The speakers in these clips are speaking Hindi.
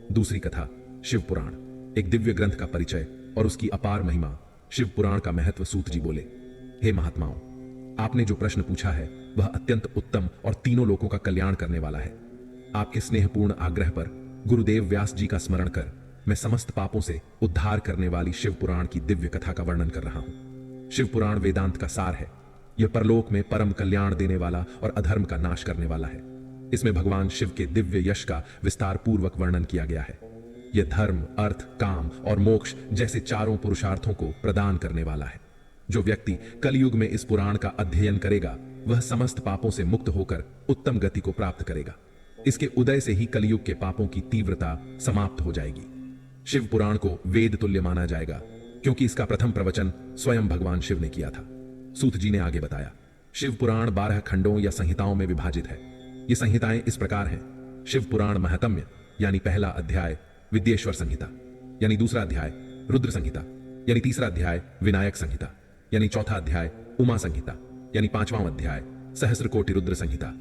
दूसरी कथा शिव पुराण, एक दिव्य ग्रंथ का परिचय और उसकी अपार महिमा। शिव पुराण का महत्व। सूत जी बोले, हे महात्माओं, आपने जो प्रश्न पूछा है वह अत्यंत उत्तम और तीनों लोकों का कल्याण करने वाला है। आपके स्नेहपूर्ण आग्रह पर गुरुदेव व्यास जी का स्मरण कर मैं समस्त पापों से उद्धार करने वाली शिव पुराण की दिव्य कथा का वर्णन कर रहा हूं। शिव पुराण वेदांत का सार है। यह परलोक में परम कल्याण देने वाला और अधर्म का नाश करने वाला है। इसमें भगवान शिव के दिव्य यश का विस्तार पूर्वक वर्णन किया गया है। यह धर्म, अर्थ, काम और मोक्ष जैसे चारों पुरुषार्थों को प्रदान करने वाला है। जो व्यक्ति कलयुग में इस पुराण का अध्ययन करेगा वह समस्त पापों से मुक्त होकर उत्तम गति को प्राप्त करेगा। इसके उदय से ही कलयुग के पापों की तीव्रता समाप्त हो जाएगी। शिव पुराण को वेद तुल्य माना जाएगा क्योंकि इसका प्रथम प्रवचन स्वयं भगवान शिव ने किया था। सूत जी ने आगे बताया, शिव पुराण 12 खंडों या संहिताओं में विभाजित है। ये संहिताएं इस प्रकार हैं: शिव पुराण महतम्य यानी पहला अध्याय विद्येश्वर संहिता, यानी दूसरा अध्याय रुद्र संहिता, यानी तीसरा अध्याय विनायक संहिता, यानी चौथा अध्याय उमा संहिता, यानी पांचवां अध्याय सहस्र कोटि रुद्र संहिता,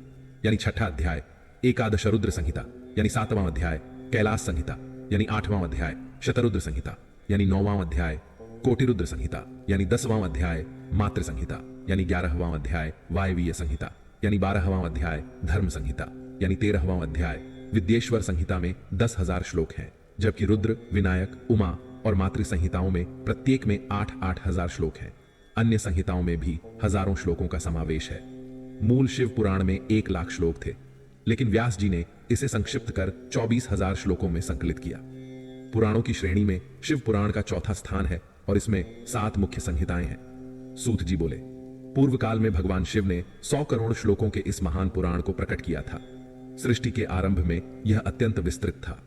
यानी छठा अध्याय एकादश रुद्र संहिता, यानी सातवां अध्याय कैलाश संहिता, यानी आठवां अध्याय शतरुद्र संहिता, यानी नौवां अध्याय कोटि रुद्र संहिता, यानी 10वां अध्याय मातृ संहिता, यानी 11वां अध्याय वायवीय संहिता, यानी 12वां अध्याय धर्म संहिता, यानी 13वां अध्याय विद्येश्वर संहिता में 10,000 श्लोक हैं, जबकि रुद्र, विनायक, उमा और मातृ संहिताओं में प्रत्येक में 8-8 हजार श्लोक हैं। अन्य संहिताओं में भी हजारों श्लोकों का समावेश है। मूल शिव पुराण में 1 लाख श्लोक थे, लेकिन व्यास जी ने इसे संक्षिप्त कर 24,000 श्लोकों में संकलित किया। पुराणों की श्रेणी में शिव पुराण का चौथा स्थान है और इसमें 7 मुख्य संहिताएं हैं। सूत जी बोले, पूर्व काल में भगवान शिव ने 100 करोड़ श्लोकों के इस महान पुराण को प्रकट किया था। सृष्टि के आरंभ में यह अत्यंत विस्तृत था।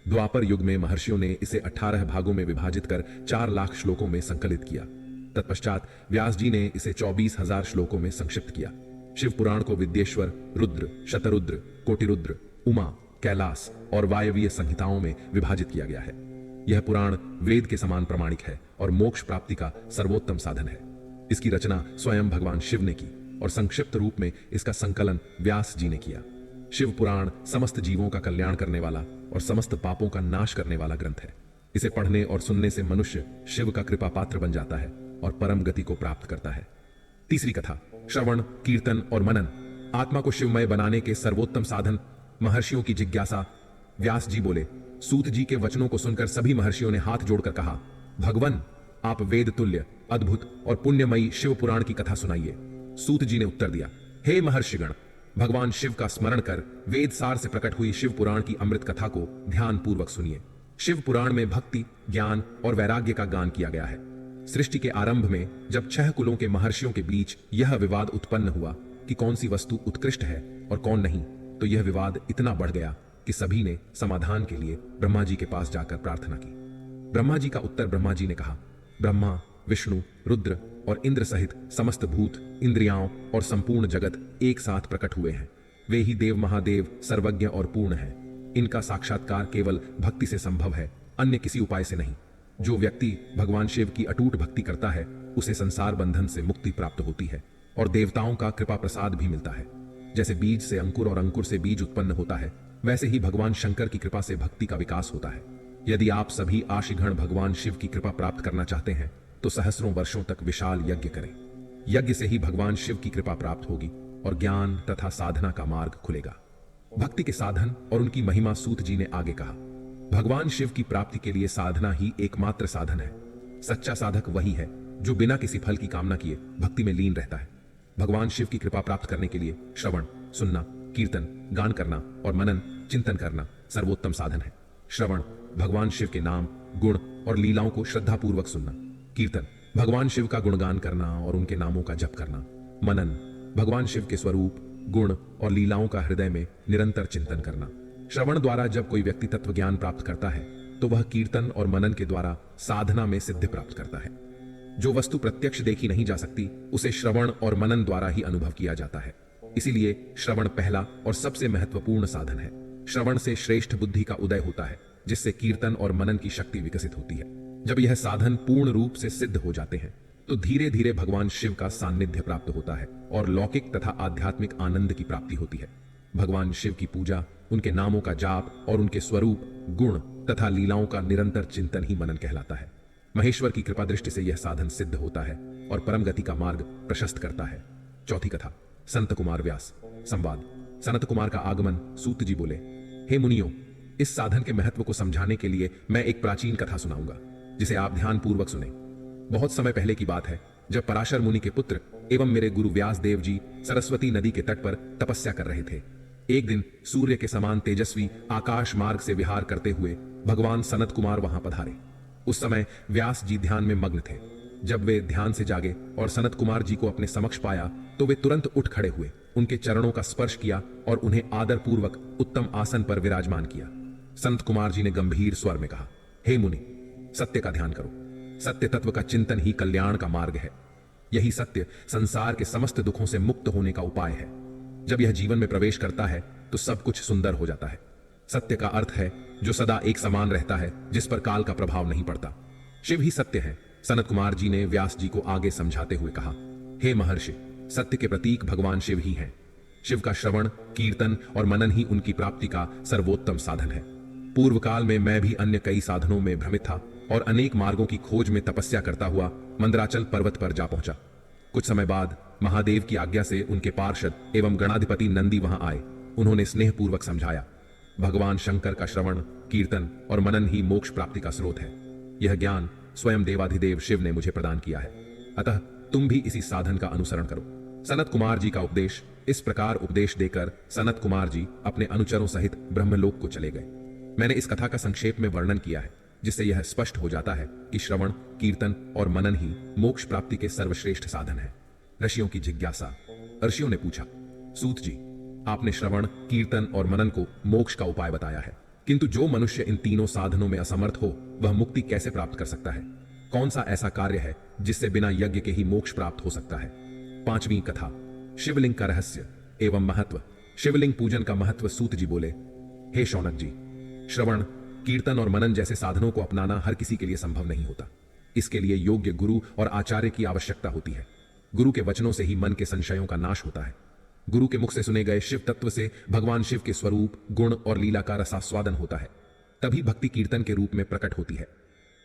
द्वापर युग में महर्षियों ने इसे 18 भागों में विभाजित कर 4 लाख श्लोकों में संकलित किया। तत्पश्चात व्यास जी ने इसे 24,000 श्लोकों में संक्षिप्त किया। शिव पुराण को विद्येश्वर, रुद्र, शतरुद्र, कोटिरुद्र, उमा, कैलाश और वायवीय संहिताओं में विभाजित किया गया है। यह पुराण वेद के समान प्रमाणिक है और मोक्ष प्राप्ति का सर्वोत्तम साधन है। इसकी रचना स्वयं भगवान शिव ने की और संक्षिप्त रूप में इसका संकलन व्यास जी ने किया। शिव पुराण समस्त जीवों का कल्याण करने वाला और समस्त पापों का नाश करने वाला ग्रंथ है। इसे पढ़ने और सुनने से मनुष्य शिव का कृपा पात्र बन जाता है और परम गति को प्राप्त करता है। तीसरी कथा श्रवण, कीर्तन और मनन, आत्मा को शिवमय बनाने के सर्वोत्तम साधन, महर्षियों की जिज्ञासा। व्यास जी बोले, सूत जी के वचनों को सुनकर सभी महर्षियों ने हाथ जोड़कर कहा, भगवन, आप वेद तुल्य, अद्भुत और पुण्यमयी शिव पुराण की कथा सुनाइए। सूत जी ने उत्तर दिया, हे महर्षिगण, भगवान शिव का स्मरण कर वेद सार से प्रकट हुई शिव पुराण की अमृत कथा को ध्यान पूर्वक सुनिए। शिव पुराण में भक्ति, ज्ञान और वैराग्य का गान किया गया है। सृष्टि के आरंभ में जब 6 कुलों के महर्षियों के बीच यह विवाद उत्पन्न हुआ कि कौन सी वस्तु उत्कृष्ट है और कौन नहीं, तो यह विवाद इतना बढ़ गया कि सभी ने समाधान के लिए ब्रह्मा जी के पास जाकर प्रार्थना की। ब्रह्मा जी का उत्तर ब्रह्मा जी ने कहा, ब्रह्मा, विष्णु, रुद्र और इंद्र सहित समस्त भूत, इंद्रियाओं और संपूर्ण जगत एक साथ प्रकट हुए हैं। वे ही देव महादेव सर्वज्ञ और पूर्ण हैं। इनका साक्षात्कार केवल भक्ति से संभव है, अन्य किसी उपाय से नहीं। जो व्यक्ति भगवान शिव की अटूट भक्ति करता है उसे संसार बंधन से मुक्ति प्राप्त होती है और देवताओं का कृपा प्रसाद भी मिलता है। जैसे बीज से अंकुर और अंकुर से बीज उत्पन्न होता है, वैसे ही भगवान शंकर की कृपा से भक्ति का विकास होता है। यदि आप सभी आशिगण भगवान शिव की कृपा प्राप्त करना चाहते हैं तो सहस्रों वर्षों तक विशाल यज्ञ करें। यज्ञ से ही भगवान शिव की कृपा प्राप्त होगी और ज्ञान तथा साधना का मार्ग खुलेगा। भक्ति के साधन और उनकी महिमा सूत जी ने आगे कहा, भगवान शिव की प्राप्ति के लिए साधना ही एकमात्र साधन है। सच्चा साधक वही है जो बिना किसी फल की कामना किए भक्ति में लीन रहता है। भगवान शिव की कृपा प्राप्त करने के लिए श्रवण, सुनना, कीर्तन, गान करना और मनन, चिंतन करना सर्वोत्तम साधन है। श्रवण, भगवान शिव के नाम, गुण और लीलाओं को श्रद्धापूर्वक सुनना। कीर्तन, भगवान शिव का गुणगान करना और उनके नामों का जप करना। मनन, भगवान शिव के स्वरूप, गुण और लीलाओं का हृदय में निरंतर चिंतन करना। श्रवण द्वारा जब कोई व्यक्ति तत्व ज्ञान प्राप्त करता है तो वह कीर्तन और मनन के द्वारा साधना में सिद्धि प्राप्त करता है। जो वस्तु प्रत्यक्ष देखी नहीं जा सकती उसे श्रवण और मनन द्वारा ही अनुभव किया जाता है। इसीलिए श्रवण पहला और सबसे महत्वपूर्ण साधन है। श्रवण से श्रेष्ठ बुद्धि का उदय होता है, जिससे कीर्तन और मनन की शक्ति विकसित होती है। जब यह साधन पूर्ण रूप से सिद्ध हो जाते हैं तो धीरे धीरे भगवान शिव का सान्निध्य प्राप्त होता है और लौकिक तथा आध्यात्मिक आनंद की प्राप्ति होती है। भगवान शिव की पूजा उनके नामों का जाप और उनके स्वरूप, गुण तथा लीलाओं का निरंतर चिंतन ही मनन कहलाता है। महेश्वर की कृपा दृष्टि से यह साधन सिद्ध होता है और परम गति का मार्ग प्रशस्त करता है। चौथी कथा, संत कुमार व्यास। संवाद। सनत कुमार का आगमन। सूत जी बोले, हे मुनियों, इस साधन के महत्व को समझाने के लिए मैं एक प्राचीन कथा सुनाऊंगा, जिसे आप ध्यान पूर्वक सुने। बहुत समय पहले की बात है, जब पराशर मुनि के पुत्र एवं मेरे गुरु व्यास देव जी सरस्वती नदी के तट पर तपस्या कर रहे थे। एक दिन सूर्य के समान तेजस्वी आकाश मार्ग से विहार करते हुए भगवान सनत कुमार वहां पधारे। उस समय व्यास जी ध्यान में मग्न थे। जब वे ध्यान से जागे और सनत कुमार जी को अपने समक्ष पाया तो वे तुरंत उठ खड़े हुए, उनके चरणों का स्पर्श किया और उन्हें आदर पूर्वक उत्तम आसन पर विराजमान किया। संत कुमार जी ने गंभीर स्वर में कहा, हे मुनि, सत्य का ध्यान करो। सत्य तत्व का चिंतन ही कल्याण का मार्ग है। यही सत्य संसार के समस्त दुखों से मुक्त होने का उपाय है। जब यह जीवन में प्रवेश करता है तो सब कुछ सुंदर हो जाता है। सत्य का अर्थ है जो सदा एक समान रहता है, जिस पर काल का प्रभाव नहीं पड़ता। शिव ही सत्य है। सनत कुमार जी ने व्यास जी को आगे समझाते हुए कहा, हे महर्षि, सत्य के प्रतीक भगवान शिव ही हैं। शिव का श्रवण, कीर्तन और मनन ही उनकी प्राप्ति का सर्वोत्तम साधन है। पूर्व काल में मैं भी अन्य कई साधनों में भ्रमित था और अनेक मार्गों की खोज में तपस्या करता हुआ मंदराचल पर्वत पर जा पहुंचा। कुछ समय बाद महादेव की आज्ञा से उनके पार्षद एवं गणाधिपति नंदी वहां आए। उन्होंने स्नेहपूर्वक समझाया, भगवान शंकर का श्रवण, कीर्तन और मनन ही मोक्ष प्राप्ति का स्रोत है। यह ज्ञान स्वयं देवाधिदेव शिव ने मुझे प्रदान किया है, अतः तुम भी इसी साधन का अनुसरण करो। सनत कुमार जी का उपदेश। इस प्रकार उपदेश देकर सनत कुमार जी अपने अनुचरों सहित ब्रह्मलोक को चले गए। मैंने इस कथा का संक्षेप में वर्णन किया है, जिससे यह स्पष्ट हो जाता है कि श्रवण, कीर्तन और मनन ही मोक्ष प्राप्ति के सर्वश्रेष्ठ साधन है। ऋषियों की जिज्ञासा। ऋषियों ने पूछा, सूत जी, आपने श्रवण, कीर्तन और मनन को मोक्ष का उपाय बताया है, किंतु जो मनुष्य इन तीनों साधनों में असमर्थ हो वह मुक्ति कैसे प्राप्त कर सकता है? कौन सा ऐसा कार्य है जिससे बिना यज्ञ के ही मोक्ष प्राप्त हो सकता है? पांचवी कथा, शिवलिंग का रहस्य एवं महत्व। शिवलिंग पूजन का महत्व। सूत जी बोले, हे शौनक जी, श्रवण, कीर्तन और मनन जैसे साधनों को अपनाना हर किसी के लिए संभव नहीं होता। इसके लिए योग्य गुरु और आचार्य की आवश्यकता होती है। गुरु के वचनों से ही मन के संशयों का नाश होता है। गुरु के मुख से सुने गए शिव तत्व से भगवान शिव के स्वरूप, गुण और लीला का रसास्वादन होता है। तभी भक्ति कीर्तन के रूप में प्रकट होती है।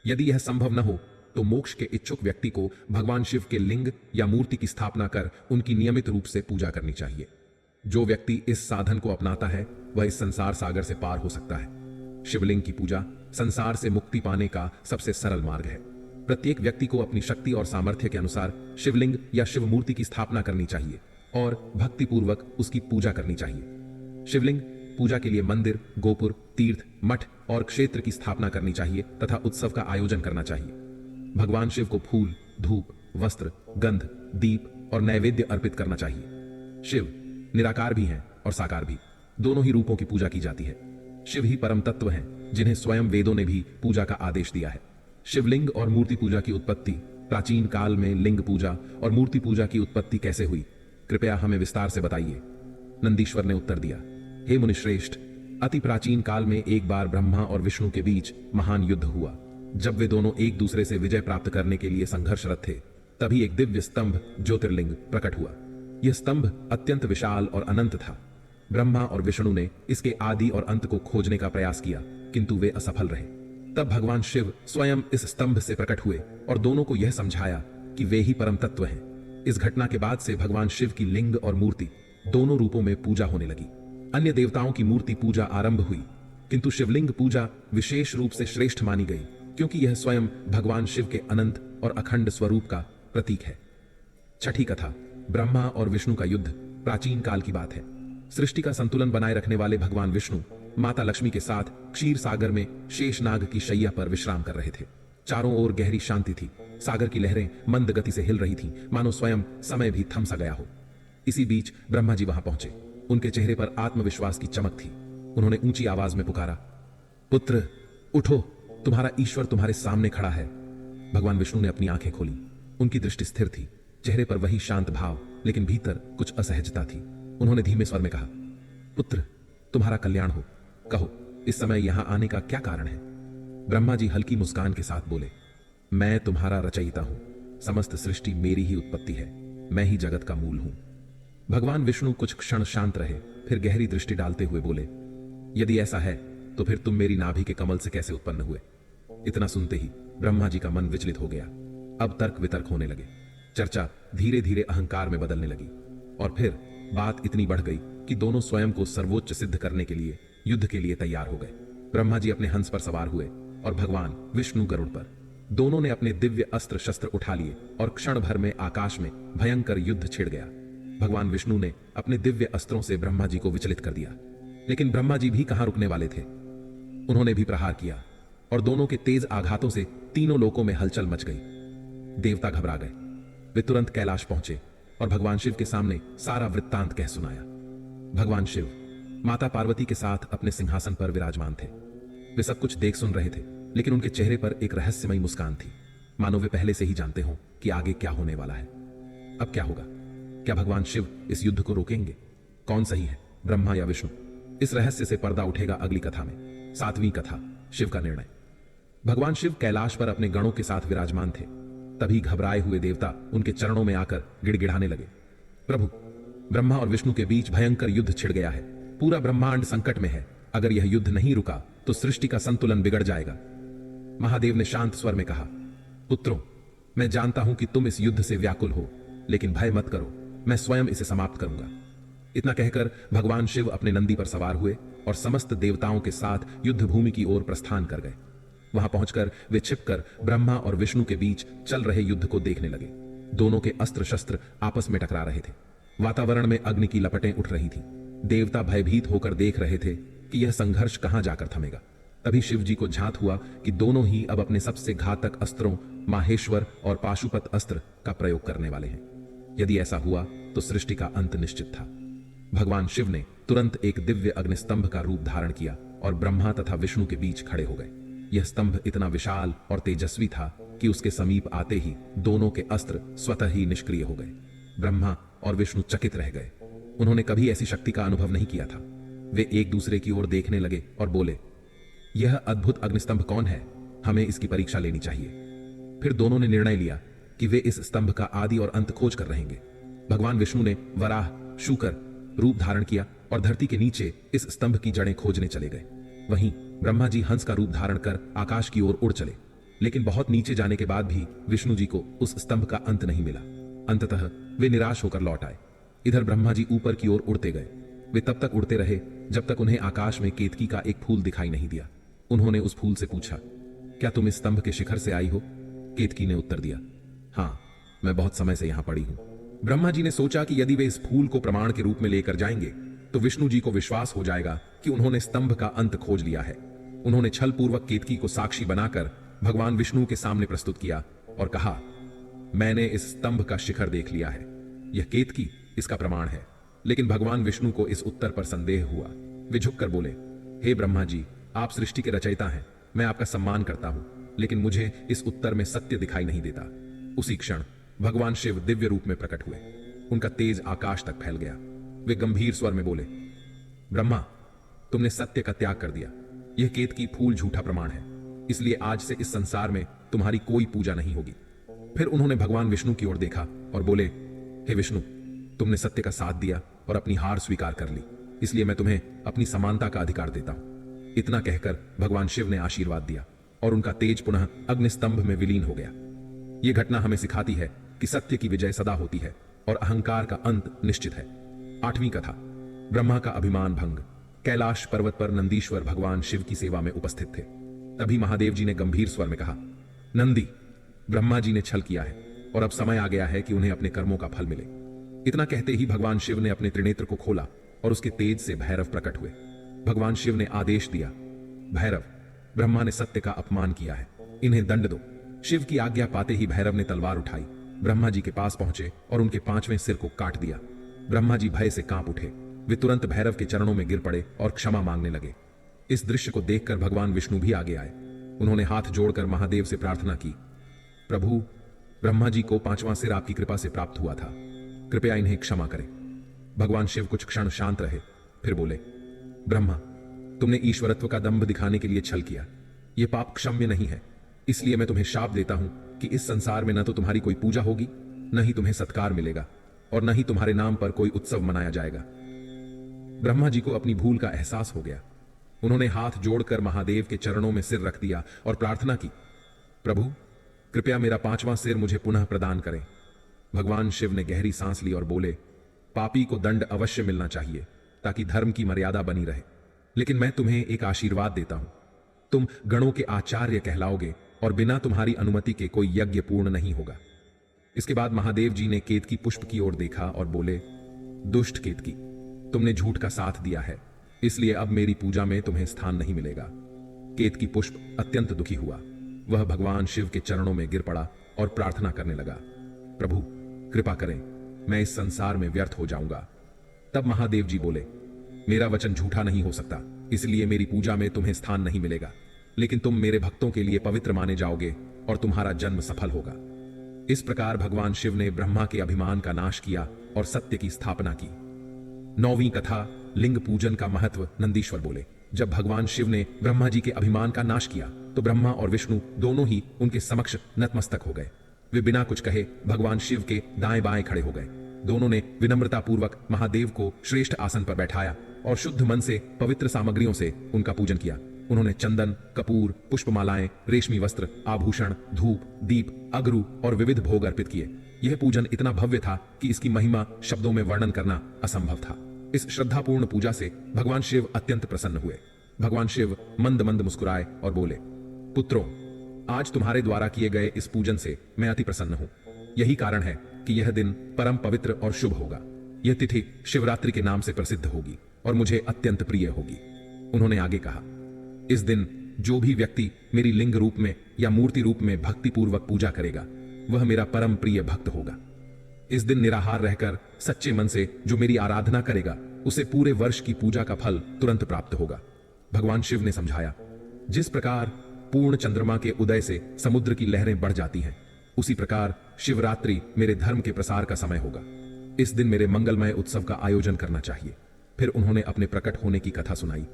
यदि यह संभव न हो तो मोक्ष के इच्छुक व्यक्ति को भगवान शिव के लिंग या मूर्ति की स्थापना कर उनकी नियमित रूप से पूजा करनी चाहिए। जो व्यक्ति इस साधन को अपनाता है वह इस संसार सागर से पार हो सकता है। शिवलिंग की पूजा संसार से मुक्ति पाने का सबसे सरल मार्ग है। प्रत्येक व्यक्ति को अपनी शक्ति और सामर्थ्य के अनुसार शिवलिंग या शिव मूर्ति की स्थापना करनी चाहिए और भक्ति पूर्वक उसकी पूजा करनी चाहिए। शिवलिंग पूजा के लिए मंदिर, गोपुर, तीर्थ, मठ और क्षेत्र की स्थापना करनी चाहिए तथा उत्सव का आयोजन करना चाहिए। भगवान शिव को फूल, धूप, वस्त्र, गंध, दीप और नैवेद्य अर्पित करना चाहिए। शिव निराकार भी हैं और साकार भी, दोनों ही रूपों की पूजा की जाती है। शिव ही परम तत्व हैं, जिन्हें स्वयं वेदों ने भी पूजा का आदेश दिया है। शिवलिंग और मूर्ति पूजा की उत्पत्ति। प्राचीन काल में लिंग पूजा और मूर्ति पूजा की उत्पत्ति कैसे हुई, कृपया हमें विस्तार से बताइए। नंदीश्वर ने उत्तर दिया, हे मुनिश्रेष्ठ, अति प्राचीन काल में एक बार ब्रह्मा और विष्णु के बीच महान युद्ध हुआ। जब वे दोनों एक दूसरे से विजय प्राप्त करने के लिए संघर्षरत थे, तभी एक दिव्य स्तंभ ज्योतिर्लिंग प्रकट हुआ। यह स्तंभ अत्यंत विशाल और अनंत था। ब्रह्मा और विष्णु ने इसके आदि और अंत को खोजने का प्रयास किया, किंतु वे असफल रहे। तब भगवान शिव स्वयं इस स्तंभ से प्रकट हुए और दोनों को यह समझाया कि वे ही परम तत्व हैं। इस घटना के बाद से भगवान शिव की लिंग और मूर्ति दोनों रूपों में पूजा होने लगी। अन्य देवताओं की मूर्ति पूजा आरंभ हुई, किंतु शिवलिंग पूजा विशेष रूप से श्रेष्ठ मानी गई, क्योंकि यह स्वयं भगवान शिव के अनंत और अखंड स्वरूप का प्रतीक है। छठी कथा, ब्रह्मा और विष्णु का युद्ध। प्राचीन काल की बात है। सृष्टि का संतुलन बनाए रखने वाले भगवान विष्णु माता लक्ष्मी के साथ क्षीर सागर में शेषनाग की शैया पर विश्राम कर रहे थे। चारों ओर गहरी शांति थी। सागर की लहरें मंद गति से हिल रही थीं, मानो स्वयं समय भी थम सा गया हो। इसी बीच ब्रह्मा जी वहां पहुंचे। उनके चेहरे पर आत्मविश्वास की चमक थी। उन्होंने ऊंची आवाज में पुकारा, पुत्र उठो, तुम्हारा ईश्वर तुम्हारे सामने खड़ा है। भगवान विष्णु ने अपनी आंखें खोली। उनकी दृष्टि स्थिर थी, चेहरे पर वही शांत भाव, लेकिन भीतर कुछ असहजता थी। उन्होंने धीमे स्वर में कहा, पुत्र तुम्हारा कल्याण हो, कहो इस समय यहां आने का क्या कारण है? ब्रह्मा जी हल्की मुस्कान के साथ बोले, मैं तुम्हारा रचयिता हूं, समस्त सृष्टि मेरी ही उत्पत्ति है, मैं ही जगत का मूल हूं। भगवान विष्णु कुछ क्षण शांत रहे, फिर गहरी दृष्टि डालते हुए बोले, यदि ऐसा है तो फिर तुम मेरी नाभि के कमल से कैसे उत्पन्न हुए? इतना सुनते ही ब्रह्मा जी का मन विचलित हो गया। अब तर्क वितर्क होने लगे। चर्चा धीरे धीरे अहंकार में बदलने लगी और फिर बात इतनी बढ़ गई कि दोनों स्वयं को सर्वोच्च सिद्ध करने के लिए युद्ध के लिए तैयार हो गए। ब्रह्मा जी अपने हंस पर सवार हुए और भगवान विष्णु गरुड़ पर। दोनों ने अपने दिव्य अस्त्र शस्त्र उठा लिए और क्षण भर में आकाश में भयंकर युद्ध छिड़ गया। भगवान विष्णु ने अपने दिव्य अस्त्रों से ब्रह्मा जी को विचलित कर दिया, लेकिन ब्रह्मा जी भी कहां रुकने वाले थे। उन्होंने भी प्रहार किया और दोनों के तेज आघातों से तीनों लोकों में हलचल मच गई। देवता घबरा गए। वे तुरंत कैलाश पहुंचे और भगवान शिव के सामने सारा वृत्तांत कह सुनाया। भगवान शिव माता पार्वती के साथ अपने सिंहासन पर विराजमान थे। वे सब कुछ देख सुन रहे थे, लेकिन उनके चेहरे पर एक रहस्यमयी मुस्कान थी, मानो वे पहले से ही जानते हों कि आगे क्या होने वाला है। अब क्या होगा? क्या भगवान शिव इस युद्ध को रोकेंगे? कौन सही है, ब्रह्मा या विष्णु? इस रहस्य से पर्दा उठेगा अगली कथा में। 7वीं कथा, शिव का निर्णय। भगवान शिव कैलाश पर अपने गणों के साथ विराजमान थे। तभी घबराए हुए देवता उनके चरणों में आकर गिड़गिड़ाने लगे। प्रभु, ब्रह्मा और विष्णु के बीच भयंकर युद्ध छिड़ गया है। पूरा ब्रह्मांड संकट में है। अगर यह युद्ध नहीं रुका तो सृष्टि का संतुलन बिगड़ जाएगा। महादेव ने शांत स्वर में कहा, पुत्रों, मैं जानता हूं कि तुम इस युद्ध से व्याकुल हो, लेकिन भय मत करो, मैं स्वयं इसे समाप्त करूंगा। इतना कहकर भगवान शिव अपने नंदी पर सवार हुए और समस्त देवताओं के साथ युद्ध भूमि की ओर प्रस्थान कर गए। वहां पहुंचकर वे छिपकर ब्रह्मा और विष्णु के बीच चल रहे युद्ध को देखने लगे। दोनों के अस्त्र शस्त्र आपस में टकरा रहे थे। वातावरण में अग्नि की लपटें उठ रही थी। देवता भयभीत होकर देख रहे थे कि यह संघर्ष कहां जाकर थमेगा। तभी शिव जी को झांत हुआ कि दोनों ही अब अपने सबसे घातक अस्त्रों माहेश्वर और पाशुपत अस्त्र का प्रयोग करने वाले हैं। यदि ऐसा हुआ तो सृष्टि का अंत निश्चित था। भगवान शिव ने तुरंत एक दिव्य अग्निस्तंभ का रूप धारण किया और ब्रह्मा तथा विष्णु के बीच खड़े हो गए। यह स्तंभ इतना विशाल और तेजस्वी था कि उसके समीप आते ही दोनों के अस्त्र स्वतः ही निष्क्रिय हो गए। ब्रह्मा और विष्णु चकित रह गए। उन्होंने कभी ऐसी शक्ति का अनुभव नहीं किया था। वे एक दूसरे की ओर देखने लगे और बोले, यह अद्भुत अग्निस्तंभ कौन है? हमें इसकी परीक्षा लेनी चाहिए। फिर दोनों ने निर्णय लिया कि वे इस स्तंभ का आदि और अंत खोज कर रहेंगे। भगवान विष्णु ने वराह शूकर रूप धारण किया और धरती के नीचे इस स्तंभ की जड़ें खोजने चले गए। वहीं ब्रह्मा जी हंस का रूप धारण कर आकाश की ओर उड़ चले, लेकिन बहुत नीचे जाने के बाद भी विष्णु जी को उस स्तंभ का अंत नहीं मिला। अंततः वे निराश होकर लौट आए। इधर ब्रह्मा जी ऊपर की ओर उड़ते गए। वे तब तक उड़ते रहे जब तक उन्हें आकाश में केतकी का एक फूल दिखाई नहीं दिया। उन्होंने उस फूल से पूछा, क्या तुम इस स्तंभ के शिखर से आई हो? केतकी ने उत्तर दिया, हाँ, मैं बहुत समय से यहां पड़ी हूं। ब्रह्मा जी ने सोचा कि यदि वे इस फूल को प्रमाण के रूप में लेकर जाएंगे तो विष्णु जी को विश्वास हो जाएगा कि उन्होंने स्तंभ का अंत खोज लिया है। उन्होंने छल पूर्वक केतकी को साक्षी बनाकर भगवान विष्णु के सामने प्रस्तुत किया और कहा, मैंने इस स्तंभ का शिखर देख लिया है। यह केतकी इसका प्रमाण है। लेकिन भगवान विष्णु को इस उत्तर पर संदेह हुआ। वे झुककर बोले, हे ब्रह्मा जी, आप सृष्टि के रचयिता हैं, मैं आपका सम्मान करता हूं, लेकिन मुझे इस उत्तर में सत्य दिखाई नहीं देता। उसी क्षण भगवान शिव दिव्य रूप में प्रकट हुए। उनका तेज आकाश तक फैल गया। वे गंभीर स्वर में बोले, ब्रह्मा, तुमने सत्य का त्याग कर दिया। यह केतकी फूल झूठा प्रमाण है, इसलिए आज से इस संसार में तुम्हारी कोई पूजा नहीं होगी। फिर उन्होंने भगवान विष्णु की ओर देखा और बोले, हे विष्णु, तुमने सत्य का साथ दिया और अपनी हार स्वीकार कर ली, इसलिए मैं तुम्हें अपनी समानता का अधिकार देता हूं। इतना कहकर भगवान शिव ने आशीर्वाद दिया और उनका तेज पुनः अग्निस्तंभ में विलीन हो गया। यह घटना हमें सिखाती है कि सत्य की विजय सदा होती है और अहंकार का अंत निश्चित है। 8वीं कथा, ब्रह्मा का अभिमान भंग। कैलाश पर्वत पर नंदीश्वर भगवान शिव की सेवा में उपस्थित थे। तभी महादेव जी ने गंभीर स्वर में कहा, नंदी, ब्रह्मा जी ने छल किया है और अब समय आ गया है कि उन्हें अपने कर्मों का फल मिले। इतना कहते ही भगवान शिव ने अपने त्रिनेत्र को खोला और उसके तेज से भैरव प्रकट हुए। भगवान शिव ने आदेश दिया, भैरव, ब्रह्मा ने सत्य का अपमान किया है, इन्हें दंड दो। शिव की आज्ञा पाते ही भैरव ने तलवार उठाई, ब्रह्मा जी के पास पहुंचे और उनके 5वें सिर को काट दिया। ब्रह्मा जी भय से कांप उठे। वे तुरंत भैरव के चरणों में गिर पड़े और क्षमा मांगने लगे। इस दृश्य को देखकर भगवान विष्णु भी आगे आए। उन्होंने हाथ जोड़कर महादेव से प्रार्थना की, प्रभु, ब्रह्मा जी को 5वां सिर आपकी कृपा से प्राप्त हुआ था, कृपया इन्हें क्षमा करें। भगवान शिव कुछ क्षण शांत रहे, फिर बोले, ब्रह्मा, तुमने ईश्वरत्व का दंभ दिखाने के लिए छल किया। यह पाप क्षम्य नहीं है, इसलिए मैं तुम्हें शाप देता हूं कि इस संसार में न तो तुम्हारी कोई पूजा होगी, न ही तुम्हें सत्कार मिलेगा और न ही तुम्हारे नाम पर कोई उत्सव मनाया जाएगा। ब्रह्मा जी को अपनी भूल का एहसास हो गया। उन्होंने हाथ जोड़कर महादेव के चरणों में सिर रख दिया और प्रार्थना की, प्रभु कृपया मेरा 5वां सिर मुझे पुनः प्रदान करें। भगवान शिव ने गहरी सांस ली और बोले, पापी को दंड अवश्य मिलना चाहिए ताकि धर्म की मर्यादा बनी रहे, लेकिन मैं तुम्हें एक आशीर्वाद देता हूं। तुम गणों के आचार्य कहलाओगे और बिना तुम्हारी अनुमति के कोई यज्ञ पूर्ण नहीं होगा। इसके बाद महादेव जी ने केतकी पुष्प की ओर देखा और बोले, दुष्ट केतकी, तुमने झूठ का साथ दिया है, इसलिए अब मेरी पूजा में तुम्हें स्थान नहीं मिलेगा। केतकी पुष्प अत्यंत दुखी हुआ। वह भगवान शिव के चरणों में गिर पड़ा और प्रार्थना करने लगा, प्रभु कृपा करें, मैं इस संसार में व्यर्थ हो जाऊंगा। तब महादेव जी बोले, मेरा वचन झूठा नहीं हो सकता, इसलिए मेरी पूजा में तुम्हें स्थान नहीं मिलेगा, लेकिन तुम मेरे भक्तों के लिए पवित्र माने जाओगे और तुम्हारा जन्म सफल होगा। इस प्रकार भगवान शिव ने ब्रह्मा के अभिमान का नाश किया और सत्य की स्थापना की। 9वीं कथा, लिंग पूजन का महत्व। नंदीश्वर बोले, जब भगवान शिव ने ब्रह्मा जी के अभिमान का नाश किया तो ब्रह्मा और विष्णु दोनों ही उनके समक्ष नतमस्तक हो गए। वे बिना कुछ कहे भगवान शिव के दाएं बाएं खड़े हो गए। दोनों ने विनम्रता पूर्वक महादेव को श्रेष्ठ आसन पर बैठाया और शुद्ध मन से पवित्र सामग्रियों से उनका पूजन किया। उन्होंने चंदन, कपूर, पुष्पमालाएं, रेशमी वस्त्र, आभूषण, धूप, दीप, अगरू और विविध भोग अर्पित किए। यह पूजन इतना भव्य था कि इसकी महिमा शब्दों में वर्णन करना असंभव था। इस श्रद्धापूर्ण पूजा से भगवान शिव अत्यंत प्रसन्न हुए। भगवान शिव मंद मंद मुस्कुराए और बोले, पुत्रों, आज तुम्हारे द्वारा किए गए इस पूजन से मैं अति प्रसन्न हूं। यही कारण है कि यह दिन परम पवित्र और शुभ होगा। यह तिथि शिवरात्रि के नाम से प्रसिद्ध होगी और मुझे अत्यंत प्रिय होगी। उन्होंने आगे कहा, इस दिन जो भी व्यक्ति मेरी लिंग रूप में या मूर्ति रूप में भक्ति पूर्वक पूजा करेगा वह मेरा परम प्रिय भक्त होगा। इस दिन निराहार रहकर सच्चे मन से जो मेरी आराधना करेगा उसे पूरे वर्ष की पूजा का फल तुरंत प्राप्त होगा। भगवान शिव ने समझाया, जिस प्रकार पूर्ण चंद्रमा के उदय से समुद्र की लहरें बढ़ जाती हैं, उसी प्रकार शिवरात्रि मेरे धर्म के प्रसार का समय होगा। इस दिन मेरे मंगलमय उत्सव का आयोजन करना चाहिए। फिर उन्होंने अपने प्रकट होने की कथा सुनाई।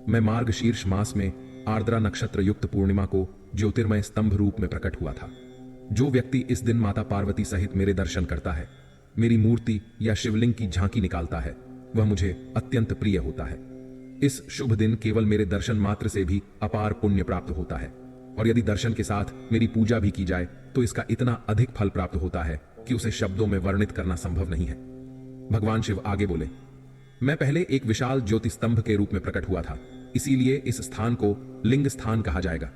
मैं मार्गशीर्ष मास में आर्द्रा नक्षत्र युक्त पूर्णिमा को ज्योतिर्मय स्तंभ रूप में प्रकट हुआ था। जो व्यक्ति इस दिन माता पार्वती सहित मेरे दर्शन करता है, मेरी मूर्ति या शिवलिंग की झांकी निकालता है, वह मुझे अत्यंत प्रिय होता है। इस शुभ दिन केवल मेरे दर्शन मात्र से भी अपार पुण्य प्राप्त होता है, और यदि दर्शन के साथ मेरी पूजा भी की जाए तो इसका इतना अधिक फल प्राप्त होता है कि उसे शब्दों में वर्णित करना संभव नहीं है। भगवान शिव आगे बोले, मैं पहले एक विशाल ज्योति स्तंभ के रूप में प्रकट हुआ था, इसीलिए इस स्थान को लिंग स्थान कहा जाएगा।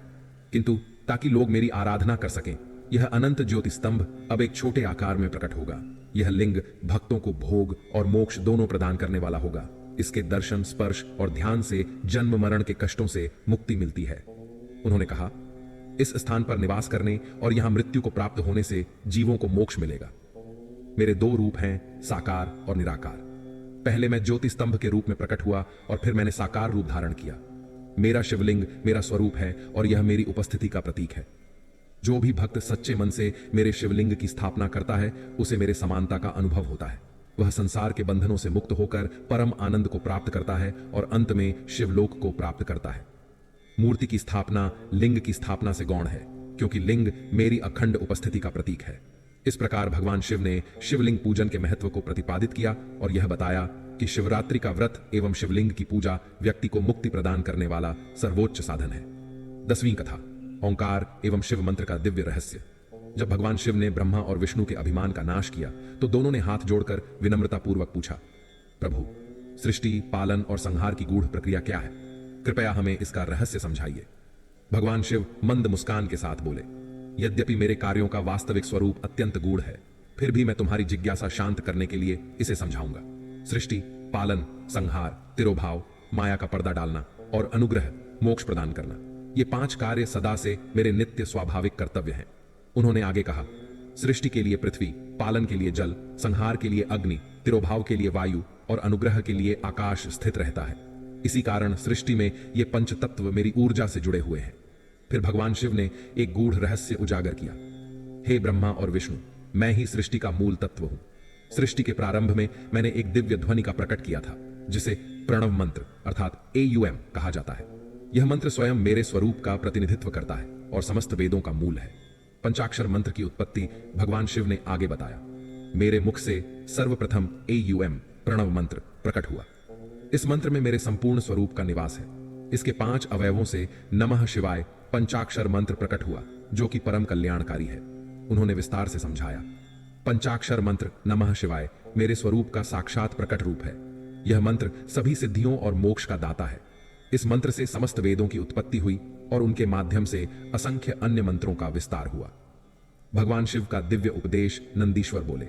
किंतु ताकि लोग मेरी आराधना कर सकें, यह अनंत ज्योति स्तंभ अब एक छोटे आकार में प्रकट होगा। यह लिंग भक्तों को भोग और मोक्ष दोनों प्रदान करने वाला होगा। इसके दर्शन, स्पर्श और ध्यान से जन्म मरण के कष्टों से मुक्ति मिलती है। उन्होंने कहा, इस स्थान पर निवास करने और यहां मृत्यु को प्राप्त होने से जीवों को मोक्ष मिलेगा। मेरे 2 रूप हैं, साकार और निराकार। पहले मैं ज्योति स्तंभ के रूप में प्रकट हुआ और फिर मैंने साकार रूप धारण किया। मेरा शिवलिंग मेरा स्वरूप है और यह मेरी उपस्थिति का प्रतीक है। जो भी भक्त सच्चे मन से मेरे शिवलिंग की स्थापना करता है उसे मेरे समानता का अनुभव होता है। वह संसार के बंधनों से मुक्त होकर परम आनंद को प्राप्त करता है और अंत में शिवलोक को प्राप्त करता है। मूर्ति की स्थापना लिंग की स्थापना से गौण है, क्योंकि लिंग मेरी अखंड उपस्थिति का प्रतीक है। इस प्रकार भगवान शिव ने शिवलिंग पूजन के महत्व को प्रतिपादित किया और यह बताया कि शिवरात्रि का व्रत एवं शिवलिंग की पूजा व्यक्ति को मुक्ति प्रदान करने वाला सर्वोच्च साधन है। 10वीं कथा, ओंकार एवं शिव मंत्र का दिव्य रहस्य। जब भगवान शिव ने ब्रह्मा और विष्णु के अभिमान का नाश किया तो दोनों ने हाथ जोड़कर विनम्रता पूर्वक पूछा, प्रभु सृष्टि, पालन और संहार की गूढ़ प्रक्रिया क्या है? कृपया हमें इसका रहस्य समझाइए। भगवान शिव मंद मुस्कान के साथ बोले, यद्यपि मेरे कार्यों का वास्तविक स्वरूप अत्यंत गूढ़ है, फिर भी मैं तुम्हारी जिज्ञासा शांत करने के लिए इसे समझाऊंगा। सृष्टि, पालन, संहार, तिरोभाव, माया का पर्दा डालना और अनुग्रह, मोक्ष प्रदान करना, ये 5 कार्य सदा से मेरे नित्य स्वाभाविक कर्तव्य हैं। उन्होंने आगे कहा, सृष्टि के लिए पृथ्वी, पालन के लिए जल, संहार के लिए अग्नि, तिरोभाव के लिए वायु और अनुग्रह के लिए आकाश स्थित रहता है। इसी कारण सृष्टि में ये 5 तत्व मेरी ऊर्जा से जुड़े हुए हैं। फिर भगवान शिव ने एक गूढ़ रहस्य उजागर किया। हे ब्रह्मा और विष्णु, मैं ही सृष्टि का मूल तत्व हूं। सृष्टि के प्रारंभ में मैंने एक दिव्य ध्वनि का प्रकट किया था, जिसे प्रणव मंत्र अर्थात AUM कहा जाता है। यह मंत्र स्वयं मेरे स्वरूप का प्रतिनिधित्व करता है और समस्त वेदों का मूल है। पंचाक्षर मंत्र की उत्पत्ति भगवान शिव ने आगे बताया। मेरे मुख से सर्वप्रथम AUM प्रणव मंत्र प्रकट हुआ। इस मंत्र में मेरे संपूर्ण स्वरूप का निवास है। इसके 5 अवयवों से नमः शिवाय पंचाक्षर मंत्र प्रकट हुआ, जो कि परम कल्याणकारी है। उन्होंने विस्तार से समझाया। पंचाक्षर मंत्र नमः शिवाय मेरे स्वरूप का साक्षात प्रकट रूप है। यह मंत्र सभी सिद्धियों और मोक्ष का दाता है। इस मंत्र से समस्त वेदों की उत्पत्ति हुई और उनके माध्यम से असंख्य अन्य मंत्रों का विस्तार हुआ। भगवान शिव का दिव्य उपदेश नंदीश्वर बोले।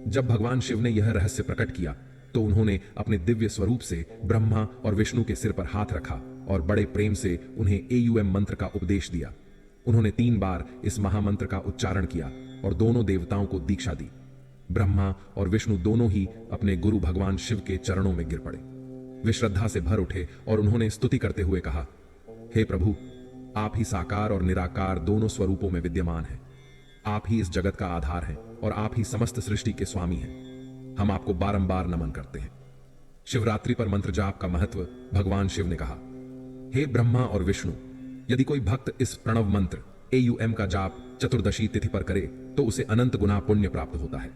जब भगवान शिव ने यह रहस्य प्रकट किया तो उन्होंने अपने दिव्य स्वरूप से ब्रह्मा और विष्णु के सिर पर हाथ रखा और बड़े प्रेम से उन्हें एयूएम मंत्र का उपदेश दिया। उन्होंने 3 बार इस महामंत्र का उच्चारण किया और दोनों देवताओं को दीक्षा दी। ब्रह्मा और विष्णु दोनों ही अपने गुरु भगवान शिव के चरणों में गिर पड़े। वे श्रद्धा से भर उठे और उन्होंने स्तुति करते हुए कहा, हे प्रभु, आप ही साकार और निराकार दोनों स्वरूपों में विद्यमान हैं। आप ही इस जगत का आधार हैं और आप ही समस्त सृष्टि के स्वामी हैं। हम आपको बारंबार नमन करते हैं। शिवरात्रि पर मंत्र जाप का महत्व भगवान शिव ने कहा, हे ब्रह्मा और विष्णु, यदि कोई भक्त इस प्रणव मंत्र एयूएम का जाप चतुर्दशी तिथि पर करे तो उसे अनंत गुना पुण्य प्राप्त होता है।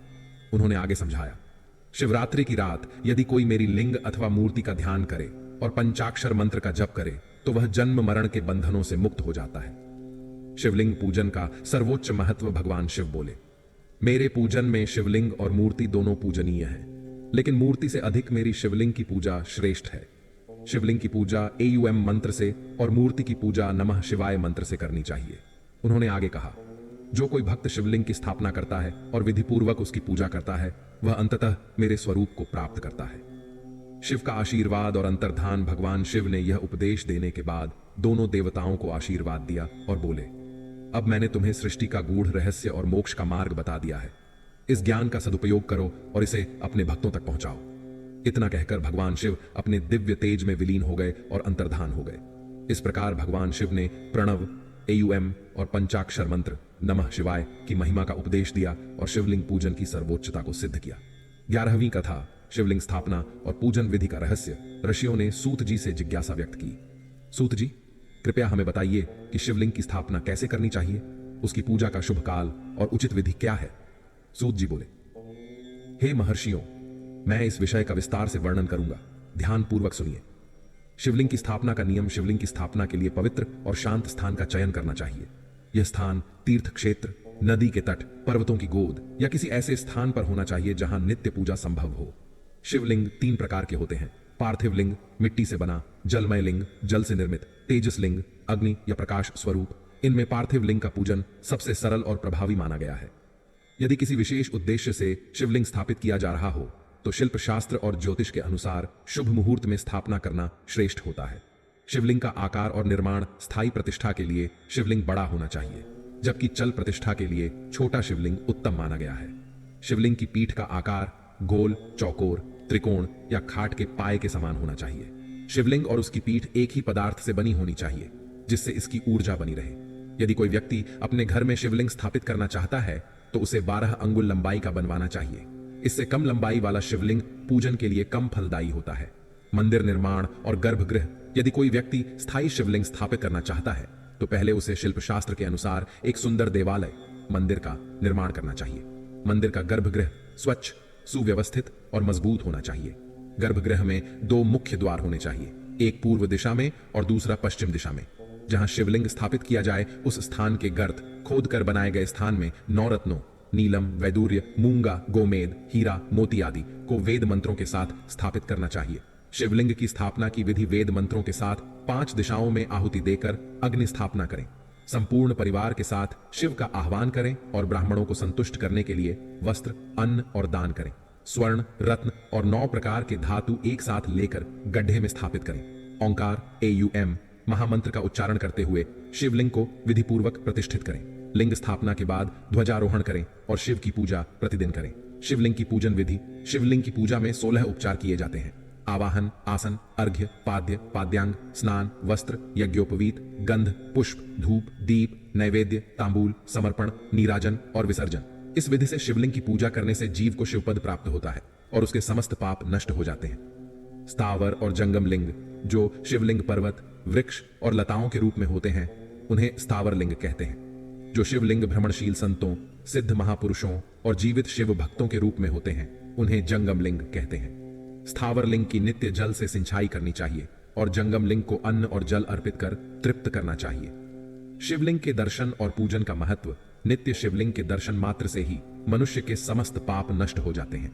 उन्होंने आगे समझाया, शिवरात्रि की रात यदि कोई मेरी लिंग अथवा मूर्ति का ध्यान करे और पंचाक्षर मंत्र का जप करे तो वह जन्म मरण के बंधनों से मुक्त हो जाता है। शिवलिंग पूजन का सर्वोच्च महत्व भगवान शिव बोले। मेरे पूजन में शिवलिंग और मूर्ति दोनों पूजनीय हैं, लेकिन मूर्ति से अधिक मेरी शिवलिंग की पूजा श्रेष्ठ है। शिवलिंग की पूजा एयूएम मंत्र से और मूर्ति की पूजा नमः शिवाय मंत्र से करनी चाहिए। उन्होंने आगे कहा, जो कोई भक्त शिवलिंग की स्थापना करता है और विधिपूर्वक उसकी पूजा करता है वह अंततः मेरे स्वरूप को प्राप्त करता है। शिव का आशीर्वाद और अंतर्धान भगवान शिव ने यह उपदेश देने के बाद दोनों देवताओं को आशीर्वाद दिया और बोले, अब मैंने तुम्हें सृष्टि का गूढ़ रहस्य और मोक्ष का मार्ग बता दिया है। इस ज्ञान का सदुपयोग करो और इसे अपने भक्तों तक पहुंचाओ। इतना कहकर भगवान शिव अपने दिव्य तेज में विलीन हो गए और अंतर्धान हो गए। इस प्रकार भगवान शिव ने प्रणव, एयूएम और पंचाक्षर मंत्र नमः शिवाय की महिमा का उपदेश दिया और शिवलिंग पूजन की सर्वोच्चता को सिद्ध किया। 11वीं कथा शिवलिंग स्थापना और पूजन विधि का रहस्य ऋषियों ने सूत जी से जिज्ञासा व्यक्त की। सूत जी, कृपया हमें बताइए कि शिवलिंग की स्थापना कैसे करनी चाहिए, उसकी पूजा का शुभ काल और उचित विधि क्या है। सूत जी बोले, हे महर्षियों, मैं इस विषय का विस्तार से वर्णन करूंगा, ध्यान पूर्वक सुनिए। शिवलिंग की स्थापना का नियम शिवलिंग की स्थापना के लिए पवित्र और शांत स्थान का चयन करना चाहिए। यह स्थान तीर्थ क्षेत्र, नदी के तट, पर्वतों की गोद या किसी ऐसे स्थान पर होना चाहिए जहां नित्य पूजा संभव हो। शिवलिंग 3 प्रकार के होते हैं, पार्थिव लिंग मिट्टी से बना, जलमय लिंग जल से निर्मित, तेजस लिंग अग्नि या प्रकाश स्वरूप। इनमें पार्थिव लिंग का पूजन सबसे सरल और प्रभावी माना गया है। यदि किसी विशेष उद्देश्य से शिवलिंग स्थापित किया जा रहा हो तो शिल्प शास्त्र और ज्योतिष के अनुसार शुभ मुहूर्त में स्थापना करना श्रेष्ठ होता है। शिवलिंग का आकार और निर्माण स्थायी प्रतिष्ठा के लिए शिवलिंग बड़ा होना चाहिए, जबकि चल प्रतिष्ठा के लिए छोटा शिवलिंग उत्तम माना गया है। शिवलिंग की पीठ का आकार गोल, चौकोर, त्रिकोण या खाट के पाए के समान होना चाहिए। शिवलिंग और उसकी पीठ एक ही पदार्थ से बनी होनी चाहिए, जिससे इसकी ऊर्जा बनी रहे। यदि कोई व्यक्ति अपने घर में शिवलिंग स्थापित करना चाहता है तो उसे 12 अंगुल लंबाई का बनवाना चाहिए। इससे कम लंबाई वाला शिवलिंग पूजन के लिए कम फलदायी होता है। मंदिर निर्माण और गर्भगृह, यदि कोई व्यक्ति स्थायी शिवलिंग स्थापित करना चाहता है तो पहले उसे शिल्प शास्त्र के अनुसार एक सुंदर देवालय मंदिर का निर्माण करना चाहिए। मंदिर का गर्भगृह स्वच्छ, सुव्यवस्थित और मजबूत होना चाहिए। गर्भगृह में 2 मुख्य द्वार होने चाहिए, एक पूर्व दिशा में और दूसरा पश्चिम दिशा में। जहां शिवलिंग स्थापित किया जाए उस स्थान के गर्त खोद कर बनाए गए स्थान में 9 रत्नों नीलम, वैदूर्य, मूंगा, गोमेद, हीरा, मोती आदि को वेद मंत्रों के साथ स्थापित करना चाहिए। शिवलिंग की स्थापना की विधि वेद मंत्रों के साथ 5 दिशाओं में आहुति देकर अग्नि स्थापना करें। संपूर्ण परिवार के साथ शिव का आह्वान करें और ब्राह्मणों को संतुष्ट करने के लिए वस्त्र, अन्न और दान करें। स्वर्ण, रत्न और 9 प्रकार के धातु एक साथ लेकर गड्ढे में स्थापित करें। ओंकार एयूएम महामंत्र का उच्चारण करते हुए शिवलिंग को विधिपूर्वक प्रतिष्ठित करें। लिंग स्थापना के बाद ध्वजारोहण करें और शिव की पूजा प्रतिदिन करें। शिवलिंग की पूजन विधि। शिवलिंग की पूजा में 16 उपचार किए जाते हैं। आवाहन, आसन, अर्घ्य, पाद्य, पाद्यांग, स्नान, वस्त्र, यज्ञोपवीत, गंध, पुष्प, धूप, दीप, नैवेद्य, तांबूल, समर्पण, नीराजन और विसर्जन। इस विधि से शिवलिंग की पूजा करने से जीव को शिवपद प्राप्त होता है और उसके समस्त पाप नष्ट हो जाते हैं। स्थावर और जंगम लिंग, जो शिवलिंग पर्वत, वृक्ष और लताओं के रूप में होते हैं, उन्हें स्थावर लिंग कहते हैं। जो शिवलिंग भ्रमणशील संतों, सिद्ध महापुरुषों और जीवित शिव भक्तों के रूप में होते हैं, उन्हें जंगम लिंग कहते हैं। स्थावर लिंग की नित्य जल से सिंचाई करनी चाहिए और जंगम लिंग को अन्न और जल अर्पित कर तृप्त करना चाहिए। शिवलिंग के दर्शन और पूजन का महत्व। नित्य शिवलिंग के दर्शन मात्र से ही मनुष्य के समस्त पाप नष्ट हो जाते हैं।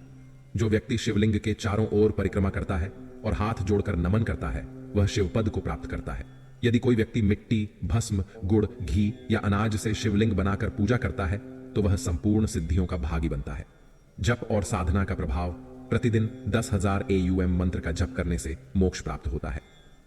जो व्यक्ति शिवलिंग के चारों ओर परिक्रमा करता है और हाथ जोड़कर नमन करता है, वह शिवपद को प्राप्त करता है। यदि कोई व्यक्ति मिट्टी, भस्म, गुड़, घी या अनाज से शिवलिंग बनाकर पूजा करता है, तो वह संपूर्ण सिद्धियों का भागी बनता है। जप और साधना का प्रभाव। प्रतिदिन 10,000 AUM मंत्र का जप करने से मोक्ष प्राप्त होता है।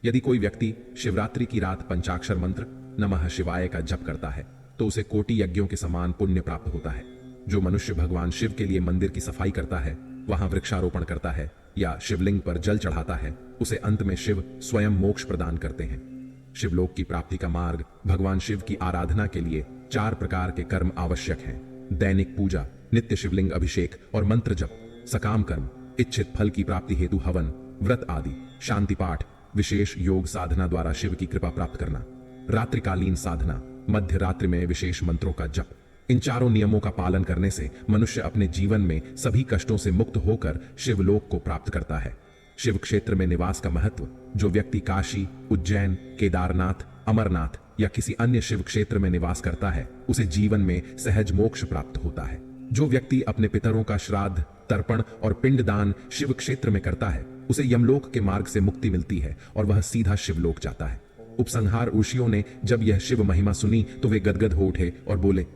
यदि कोई व्यक्ति शिवरात्रि की रात पंचाक्षर मंत्र नमः शिवाय का जप करता है, तो उसे कोटि यज्ञों के समान पुण्य प्राप्त होता है। जो मनुष्य भगवान शिव के लिए मंदिर की सफाई करता है, वहां वृक्षारोपण करता है या शिवलिंग पर जल चढ़ाता है, उसे अंत में शिव स्वयं मोक्ष प्रदान करते हैं। शिवलोक की प्राप्ति का मार्ग। भगवान शिव की आराधना के लिए 4 प्रकार के कर्म आवश्यक हैं। दैनिक पूजा, नित्य शिवलिंग अभिषेक और मंत्र जप, सकाम कर्म, इच्छित फल की प्राप्ति हेतु हवन, व्रत आदि, शांति पाठ, विशेष योग साधना द्वारा शिव की कृपा प्राप्त करना, रात्रिकालीन साधना, मध्य रात्रि में विशेष मंत्रों का जप। इन चारों नियमों का पालन करने से मनुष्य अपने जीवन में सभी कष्टों से मुक्त होकर शिवलोक को प्राप्त करता है। शिव क्षेत्र में निवास का महत्व। जो व्यक्ति काशी, उज्जैन, केदारनाथ, अमरनाथ या किसी अन्य शिव क्षेत्र में निवास करता है, उसे जीवन में सहज मोक्ष प्राप्त होता है। जो व्यक्ति अपने पितरों का श्राद्ध, तर्पण और पिंडदान शिव क्षेत्र में करता है, उसे यमलोक के मार्ग से मुक्ति मिलती है और वह सीधा शिवलोक जाता है। उपसंहार ऋषियों ने जब यह शिव महिमा सुनी तो वे गदगद हो उठे और बोले,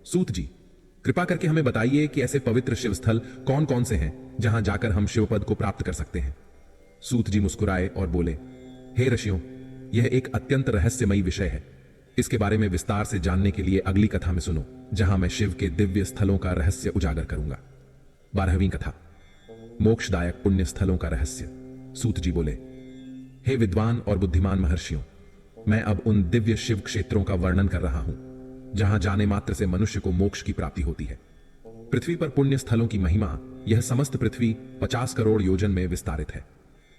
सूत जी, कृपा करके हमें बताइए कि ऐसे पवित्र शिव स्थल कौन कौन से हैं जहां जाकर हम शिवपद को प्राप्त कर सकते हैं। सूत जी मुस्कुराए और बोले, हे ऋषियों, यह एक अत्यंत रहस्यमयी विषय है। इसके बारे में विस्तार से जानने के लिए अगली कथा में सुनो, जहां मैं शिव के दिव्य स्थलों का रहस्य उजागर करूंगा। 12वीं कथा, मोक्षदायक पुण्य स्थलों का रहस्य। सूत जी बोले, हे विद्वान और बुद्धिमान महर्षियों, मैं अब उन दिव्य शिव क्षेत्रों का वर्णन कर रहा हूं जहां जाने मात्र से मनुष्य को मोक्ष की प्राप्ति होती है। पृथ्वी पर पुण्य स्थलों की महिमा। यह समस्त पृथ्वी 50 करोड़ योजन में विस्तारित है।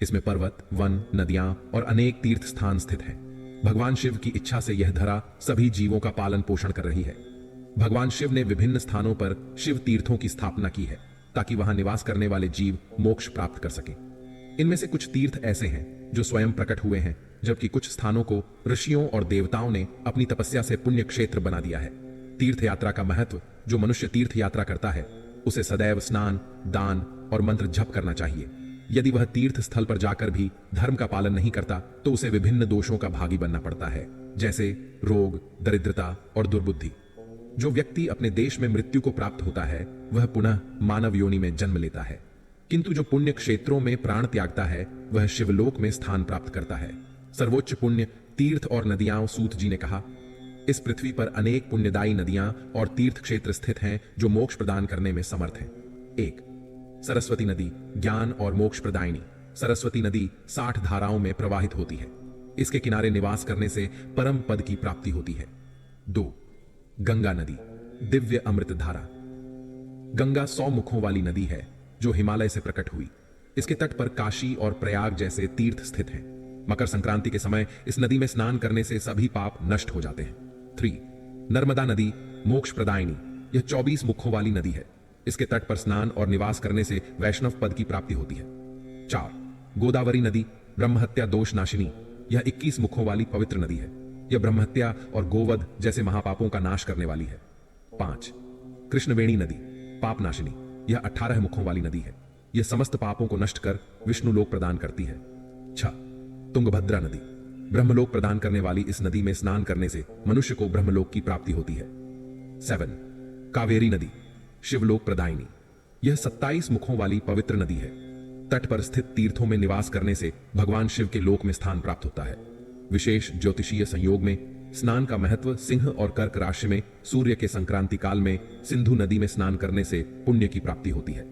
इसमें पर्वत, वन, नदियां और अनेक तीर्थ स्थान स्थित हैं। भगवान शिव की इच्छा से यह धरा सभी जीवों का पालन पोषण कर रही है। भगवान शिव ने विभिन्न स्थानों पर शिव तीर्थों की स्थापना की है ताकि वहां निवास करने वाले जीव मोक्ष प्राप्त कर सकें। इनमें से कुछ तीर्थ ऐसे हैं जो स्वयं प्रकट हुए हैं, जबकि कुछ स्थानों को ऋषियों और देवताओं ने अपनी तपस्या से पुण्य क्षेत्र बना दिया है। तीर्थ यात्रा का महत्व। जो मनुष्य तीर्थ यात्रा करता है, उसे सदैव स्नान, दान और मंत्र जप करना चाहिए। यदि वह तीर्थ स्थल पर जाकर भी धर्म का पालन नहीं करता, तो उसे विभिन्न दोषों का भागी बनना पड़ता है, जैसे रोग, दरिद्रता और दुर्बुद्धि। जो व्यक्ति अपने देश में मृत्यु को प्राप्त होता है, वह पुनः मानव योनि में जन्म लेता है, किंतु जो पुण्य क्षेत्रों में प्राण त्यागता है, वह शिवलोक में स्थान प्राप्त करता है। सर्वोच्च पुण्य तीर्थ और नदियां। सूत जी ने कहा, इस पृथ्वी पर अनेक पुण्यदायी नदियां और तीर्थ क्षेत्र स्थित हैं जो मोक्ष प्रदान करने में समर्थ हैं। 1. सरस्वती नदी, ज्ञान और मोक्ष प्रदायिनी। सरस्वती नदी 60 धाराओं में प्रवाहित होती है। इसके किनारे निवास करने से परम पद की प्राप्ति होती है। 2. गंगा नदी, दिव्य अमृत धारा। गंगा 100 मुखों वाली नदी है जो हिमालय से प्रकट हुई। इसके तट पर काशी और प्रयाग जैसे तीर्थ स्थित हैं। मकर संक्रांति के समय इस नदी में स्नान करने से सभी पाप नष्ट हो जाते हैं। 3. नर्मदा नदी, मोक्ष प्रदायिनी। यह 24 मुखों वाली नदी है। इसके तट पर स्नान और निवास करने से वैष्णव पद की प्राप्ति होती है। 4. गोदावरी नदी, ब्रह्महत्या दोष नाशिनी। यह 21 मुखों वाली पवित्र नदी है। यह ब्रह्महत्या और गोवध जैसे महापापों का नाश करने वाली है। 5. कृष्णवेणी नदी, पाप नाशिनी। यह 18 मुखों वाली नदी है। यह समस्त पापों को नष्ट कर विष्णु लोक प्रदान करती है। 6. तुंगभद्रा नदी, ब्रह्मलोक प्रदान करने वाली इस नदी में स्नान करने से मनुष्य को ब्रह्मलोक की प्राप्ति होती है। 7. कावेरी नदी, शिवलोक प्रदायिनी। यह 27 मुखों वाली पवित्र नदी है। तट पर स्थित तीर्थों में निवास करने से भगवान शिव के लोक में स्थान प्राप्त होता है। विशेष ज्योतिषीय संयोग में स्नान का महत्व। सिंह और कर्क राशि में सूर्य के संक्रांति काल में सिंधु नदी में स्नान करने से पुण्य की प्राप्ति होती है।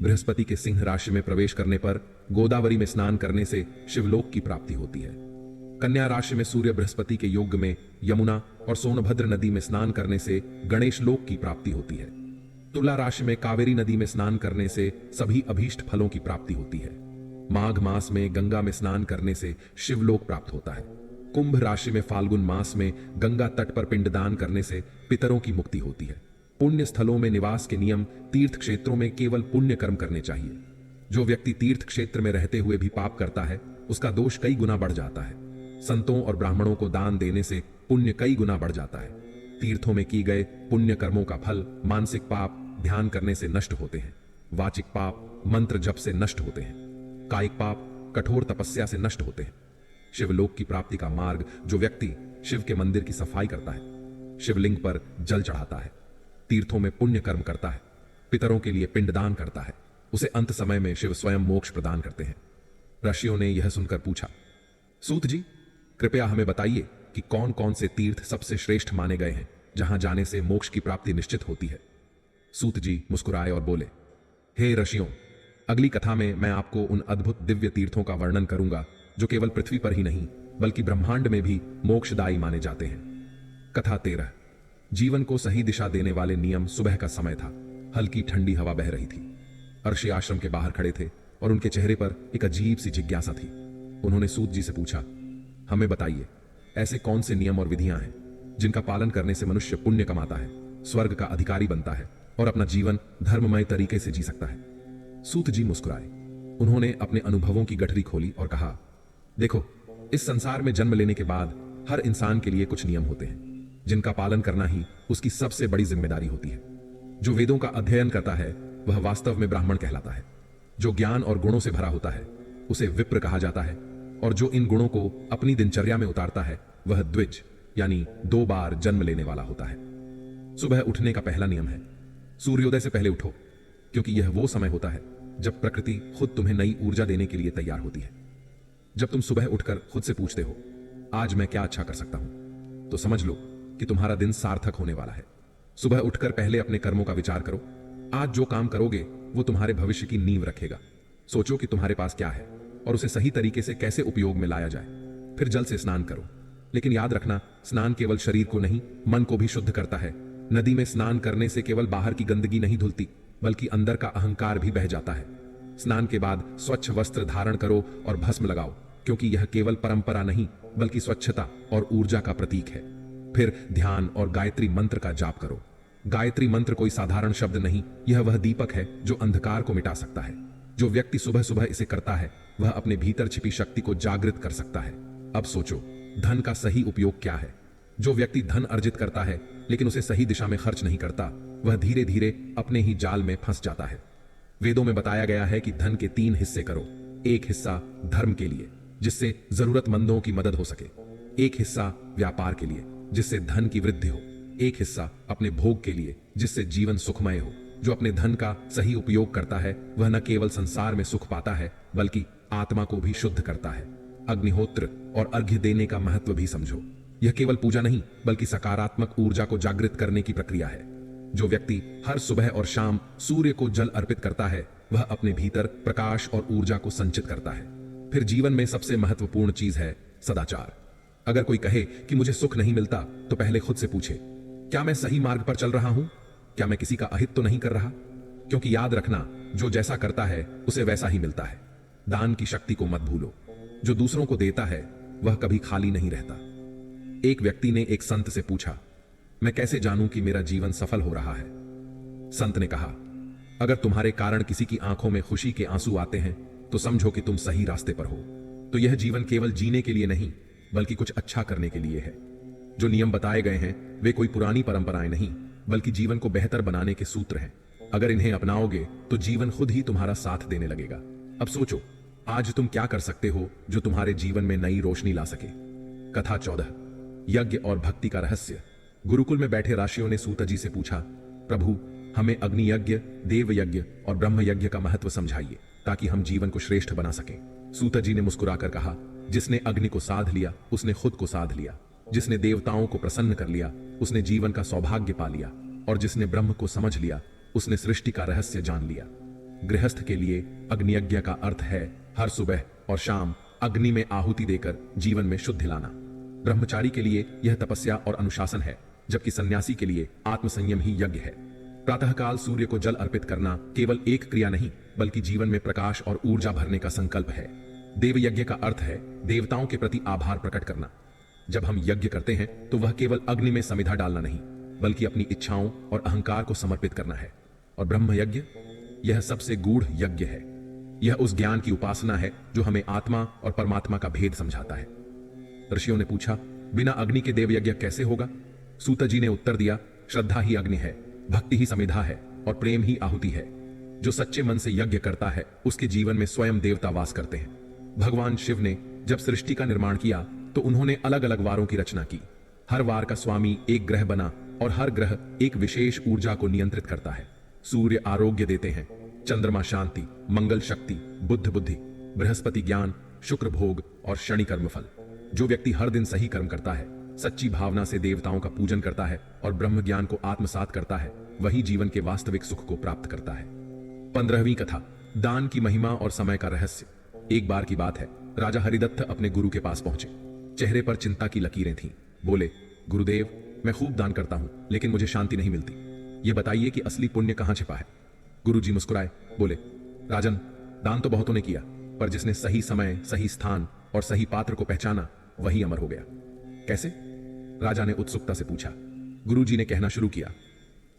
बृहस्पति के सिंह राशि में प्रवेश करने पर गोदावरी में स्नान करने से शिवलोक की प्राप्ति होती है। कन्या राशि में सूर्य बृहस्पति के योग में यमुना और सोनभद्र नदी में स्नान करने से गणेश लोक की प्राप्ति होती है। तुला राशि में कावेरी नदी में स्नान करने से सभी अभीष्ट फलों की प्राप्ति होती है। माघ मास में गंगा में स्नान करने से शिवलोक प्राप्त होता है। कुंभ राशि में फाल्गुन मास में गंगा तट पर पिंडदान करने से पितरों की मुक्ति होती है। पुण्य स्थलों में निवास के नियम। तीर्थ क्षेत्रों में केवल पुण्य कर्म करने चाहिए। जो व्यक्ति तीर्थ क्षेत्र में रहते हुए भी पाप करता है, उसका दोष कई गुना बढ़ जाता है। संतों और ब्राह्मणों को दान देने से पुण्य कई गुना बढ़ जाता है। तीर्थों में की गए पुण्य कर्मों का फल मानसिक पाप ध्यान करने से नष्ट होते हैं, वाचिक पाप मंत्र जप से नष्ट होते हैं, कायिक पाप कठोर तपस्या से नष्ट होते हैं। शिवलोक की प्राप्ति का मार्ग, जो व्यक्ति शिव के मंदिर की सफाई करता है, शिवलिंग पर जल चढ़ाता है, तीर्थों में पुण्य कर्म करता है, पितरों के लिए पिंडदान करता है, उसे अंत समय में शिव स्वयं मोक्ष प्रदान करते हैं। ऋषियों ने यह सुनकर पूछा, सूत जी, कृपया हमें बताइए कि कौन कौन से तीर्थ सबसे श्रेष्ठ माने गए हैं, जहां जाने से मोक्ष की प्राप्ति निश्चित होती है। सूत जी मुस्कुराए और बोले, हे ऋषियों, अगली कथा में मैं आपको उन अद्भुत दिव्य तीर्थों का वर्णन करूंगा जो केवल पृथ्वी पर ही नहीं बल्कि ब्रह्मांड में भी मोक्षदायी माने जाते हैं। कथा 13। जीवन को सही दिशा देने वाले नियम। सुबह का समय था, हल्की ठंडी हवा बह रही थी। अर्षि आश्रम के बाहर खड़े थे और उनके चेहरे पर एक अजीब सी जिज्ञासा थी। उन्होंने सूत जी से पूछा, हमें बताइए, ऐसे कौन से नियम और विधियां हैं जिनका पालन करने से मनुष्य पुण्य कमाता है, स्वर्ग का अधिकारी बनता है और अपना जीवन धर्ममय तरीके से जी सकता है। सूत जी मुस्कुराए। उन्होंने अपने अनुभवों की गठरी खोली और कहा, देखो, इस संसार में जन्म लेने के बाद हर इंसान के लिए कुछ नियम होते हैं जिनका पालन करना ही उसकी सबसे बड़ी जिम्मेदारी होती है। जो वेदों का अध्ययन करता है वह वास्तव में ब्राह्मण कहलाता है। जो ज्ञान और गुणों से भरा होता है उसे विप्र कहा जाता है, और जो इन गुणों को अपनी दिनचर्या में उतारता है वह द्विज यानी 2 बार जन्म लेने वाला होता है। सुबह उठने का पहला नियम है, सूर्योदय से पहले उठो, क्योंकि यह वो समय होता है जब प्रकृति खुद तुम्हें नई ऊर्जा देने के लिए तैयार होती है। जब तुम सुबह उठकर खुद से पूछते हो, आज मैं क्या अच्छा कर सकता हूं, तो समझ लो कि तुम्हारा दिन सार्थक होने वाला है। सुबह उठकर पहले अपने कर्मों का विचार करो। आज जो काम करोगे वो तुम्हारे भविष्य की नींव रखेगा। सोचो कि तुम्हारे पास क्या है और उसे सही तरीके से कैसे उपयोग में लाया जाए। फिर जल से स्नान करो, लेकिन याद रखना, स्नान केवल शरीर को नहीं मन को भी शुद्ध करता है। नदी में स्नान करने से केवल बाहर की गंदगी नहीं धुलती बल्कि अंदर का अहंकार भी बह जाता है। स्नान के बाद स्वच्छ वस्त्र धारण करो और भस्म लगाओ, क्योंकि यह केवल परंपरा नहीं बल्कि स्वच्छता और ऊर्जा का प्रतीक है। फिर ध्यान और गायत्री मंत्र का जाप करो। गायत्री मंत्र कोई साधारण शब्द नहीं, यह वह दीपक है जो अंधकार को मिटा सकता है। जो व्यक्ति सुबह सुबह इसे करता है वह अपने भीतर छिपी शक्ति को जागृत कर सकता है। अब सोचो, धन का सही उपयोग क्या है? जो व्यक्ति धन अर्जित करता है लेकिन उसे सही दिशा में खर्च नहीं करता, वह धीरे धीरे अपने ही जाल में फंस जाता है। वेदों में बताया गया है कि धन के 3 हिस्से करो। एक हिस्सा धर्म के लिए, जिससे जरूरतमंदों की मदद हो सके। एक हिस्सा व्यापार के लिए, जिससे धन की वृद्धि हो। एक हिस्सा अपने भोग के लिए, जिससे जीवन सुखमय हो। जो अपने धन का सही उपयोग करता है वह न केवल संसार में सुख पाता है बल्कि आत्मा को भी शुद्ध करता है। अग्निहोत्र और अर्घ्य देने का महत्व भी समझो। यह केवल पूजा नहीं बल्कि सकारात्मक ऊर्जा को जागृत करने की प्रक्रिया है। जो व्यक्ति हर सुबह और शाम सूर्य को जल अर्पित करता है वह अपने भीतर प्रकाश और ऊर्जा को संचित करता है। फिर जीवन में सबसे महत्वपूर्ण चीज है सदाचार। अगर कोई कहे कि मुझे सुख नहीं मिलता तो पहले खुद से पूछे, क्या मैं सही मार्ग पर चल रहा हूं? क्या मैं किसी का अहित तो नहीं कर रहा? क्योंकि याद रखना, जो जैसा करता है उसे वैसा ही मिलता है। दान की शक्ति को मत भूलो। जो दूसरों को देता है वह कभी खाली नहीं रहता। एक व्यक्ति ने एक संत से पूछा, मैं कैसे जानूं कि मेरा जीवन सफल हो रहा है? संत ने कहा, अगर तुम्हारे कारण किसी की आंखों में खुशी के आंसू आते हैं तो समझो कि तुम सही रास्ते पर हो। तो यह जीवन केवल जीने के लिए नहीं बल्कि कुछ अच्छा करने के लिए है। जो नियम बताए गए हैं वे कोई पुरानी परंपराएं नहीं बल्कि जीवन को बेहतर बनाने के सूत्र हैं। अगर इन्हें अपनाओगे तो जीवन खुद ही तुम्हारा साथ देने लगेगा। अब सोचो, आज तुम क्या कर सकते हो जो तुम्हारे जीवन में नई रोशनी ला सके। कथा 14। यज्ञ और भक्ति का रहस्य। गुरुकुल में बैठे ऋषियों ने सूत जी से पूछा, प्रभु, हमें अग्नि यज्ञ, देव यज्ञ और ब्रह्म यज्ञ का महत्व समझाइए ताकि हम जीवन को श्रेष्ठ बना सकें। सूत जी ने मुस्कुराकर कहा, जिसने अग्नि को साध लिया उसने खुद को साध लिया। जिसने देवताओं को प्रसन्न कर लिया उसने जीवन का सौभाग्य पा लिया, और जिसने ब्रह्म को समझ लिया उसने सृष्टि का रहस्य जान लिया। गृहस्थ के लिए अग्नि यज्ञ का अर्थ है हर सुबह और शाम अग्नि में आहुति देकर जीवन में शुद्धि लाना। ब्रह्मचारी के लिए यह तपस्या और अनुशासन है, जबकि सन्यासी के लिए आत्मसंयम ही यज्ञ है। प्रातःकाल सूर्य को जल अर्पित करना केवल एक क्रिया नहीं बल्कि जीवन में प्रकाश और ऊर्जा भरने का संकल्प है। देव यज्ञ का अर्थ है देवताओं के प्रति आभार प्रकट करना। जब हम यज्ञ करते हैं तो वह केवल अग्नि में समिधा डालना नहीं बल्कि अपनी इच्छाओं और अहंकार को समर्पित करना है। और ब्रह्म यज्ञ, यह सबसे गूढ़ यज्ञ है। यह उस ज्ञान की उपासना है जो हमें आत्मा और परमात्मा का भेद समझाता है। ऋषियों ने पूछा, बिना अग्नि के देव यज्ञ कैसे होगा? सूत जी ने उत्तर दिया, श्रद्धा ही अग्नि है, भक्ति ही समिधा है और प्रेम ही आहुति है। जो सच्चे मन से यज्ञ करता है उसके जीवन में स्वयं देवता वास करते हैं। भगवान शिव ने जब सृष्टि का निर्माण किया तो उन्होंने अलग अलग वारों की रचना की। हर वार का स्वामी एक ग्रह बना और हर ग्रह एक विशेष ऊर्जा को नियंत्रित करता है। सूर्य आरोग्य देते हैं, चंद्रमा शांति, मंगल शक्ति, बुद्ध बुद्धि, बृहस्पति ज्ञान, शुक्र भोग और शनि कर्मफल। जो व्यक्ति हर दिन सही कर्म करता है, सच्ची भावना से देवताओं का पूजन करता है और ब्रह्म ज्ञान को आत्मसात करता है, वही जीवन के वास्तविक सुख को प्राप्त करता है। 15वीं कथा, दान की महिमा और समय का रहस्य। एक बार की बात है, राजा हरिदत्त अपने गुरु के पास पहुंचे। चेहरे पर चिंता की लकीरें थीं। बोले, गुरुदेव, मैं खूब दान करता हूं लेकिन मुझे शांति नहीं मिलती। ये बताइए कि असली पुण्य कहां छिपा है? गुरुजी मुस्कुराए, बोले, राजन, दान तो बहुतों ने किया, पर जिसने सही समय, सही स्थान और सही पात्र को पहचाना वही अमर हो गया। कैसे? राजा ने उत्सुकता से पूछा। गुरुजी ने कहना शुरू किया,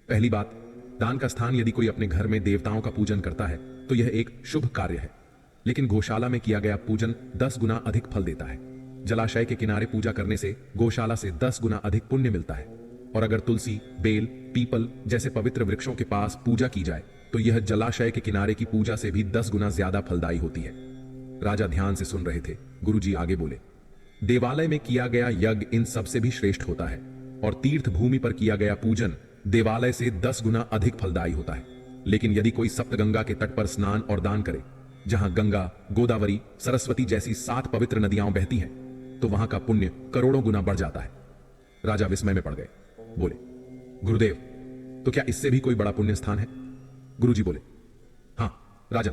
पहली बात, दान का स्थान यदि कोई अपने घर में देवताओं का पूजन करता है तो यह एक शुभ कार्य है, लेकिन गौशाला में किया गया पूजन 10 गुना अधिक फल देता है। जलाशय के किनारे पूजा करने से गौशाला से 10 गुना अधिक पुण्य मिलता है। और अगर तुलसी, बेल, पीपल जैसे पवित्र वृक्षों के पास पूजा की जाए तो यह जलाशय के किनारे की पूजा से भी 10 गुना ज्यादा फलदायी होती है। राजा ध्यान से सुन रहे थे। गुरुजी आगे बोले, देवालय में किया गया यज्ञ इन सबसे भी श्रेष्ठ होता है और तीर्थ भूमि पर किया गया पूजन देवालय से 10 गुना अधिक फलदायी होता है। लेकिन यदि कोई सप्तगंगा के तट पर स्नान और दान करे, जहां गंगा, गोदावरी, सरस्वती जैसी 7 पवित्र नदियां बहती हैं, तो वहां का पुण्य करोड़ों गुना बढ़ जाता है। राजा विस्मय में पड़ गए। बोले, गुरुदेव, तो क्या इससे भी कोई बड़ा पुण्य स्थान है? गुरुजी बोले, हां राजन,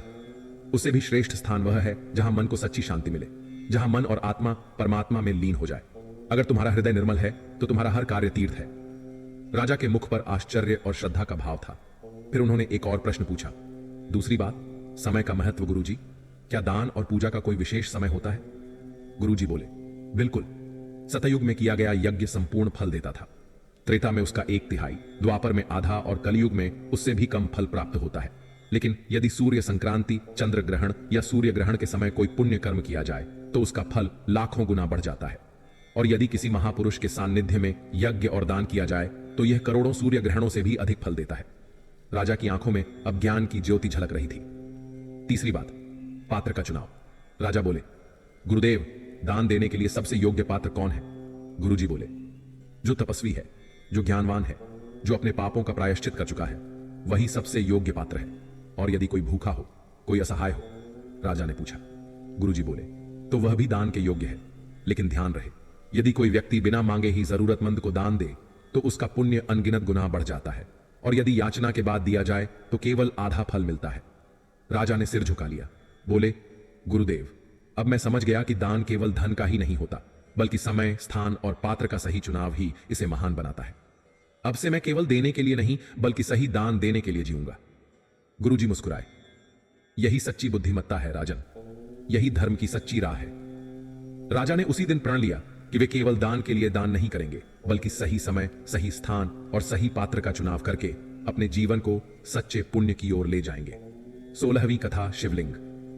उससे भी श्रेष्ठ स्थान वह है जहां मन को सच्ची शांति मिले, जहां मन और आत्मा परमात्मा में लीन हो जाए। अगर तुम्हारा हृदय निर्मल है तो तुम्हारा हर कार्य तीर्थ है। राजा के मुख पर आश्चर्य और श्रद्धा का भाव था। फिर उन्होंने एक और प्रश्न पूछा, दूसरी बात, समय का महत्व गुरुजी, क्या दान और पूजा का कोई विशेष समय होता है? गुरुजी बोले, बिल्कुल। सतयुग में किया गया यज्ञ संपूर्ण फल देता था। त्रेता में उसका 1/3, द्वापर में आधा और कलयुग में उससे भी कम फल प्राप्त होता है। लेकिन यदि सूर्य संक्रांति, चंद्र ग्रहण या सूर्य ग्रहण के समय कोई पुण्य कर्म किया जाए तो उसका फल लाखों गुना बढ़ जाता है। और यदि किसी महापुरुष के सानिध्य में यज्ञ और दान किया जाए तो यह करोड़ों सूर्य ग्रहणों से भी अधिक फल देता है। राजा की आंखों में अब ज्ञान की ज्योति झलक रही थी। तीसरी बात, पात्र का चुनाव। राजा बोले, गुरुदेव, दान देने के लिए सबसे योग्य पात्र कौन है? गुरुजी बोले, जो तपस्वी है, जो ज्ञानवान है, जो अपने पापों का प्रायश्चित कर चुका है, वही सबसे योग्य पात्र है। और यदि कोई भूखा हो, कोई असहाय हो? राजा ने पूछा। गुरुजी बोले, तो वह भी दान के योग्य है। लेकिन ध्यान रहे, यदि कोई व्यक्ति बिना मांगे ही जरूरतमंद को दान दे तो उसका पुण्य अनगिनत गुना बढ़ जाता है, और यदि याचना के बाद दिया जाए तो केवल आधा फल मिलता है। राजा ने सिर झुका लिया। बोले, गुरुदेव, अब मैं समझ गया कि दान केवल धन का ही नहीं होता, बल्कि समय, स्थान और पात्र का सही चुनाव ही इसे महान बनाता है। अब से मैं केवल देने के लिए नहीं बल्कि सही दान देने के लिए जीऊंगा। गुरुजी मुस्कुराए। यही सच्ची बुद्धिमत्ता है राजन, यही धर्म की सच्ची राह है। राजा ने उसी दिन प्रण लिया कि वे केवल दान के लिए दान नहीं करेंगे, बल्कि सही समय, सही स्थान और सही पात्र का चुनाव करके अपने जीवन को सच्चे पुण्य की ओर ले जाएंगे। 16वीं कथा, शिवलिंग।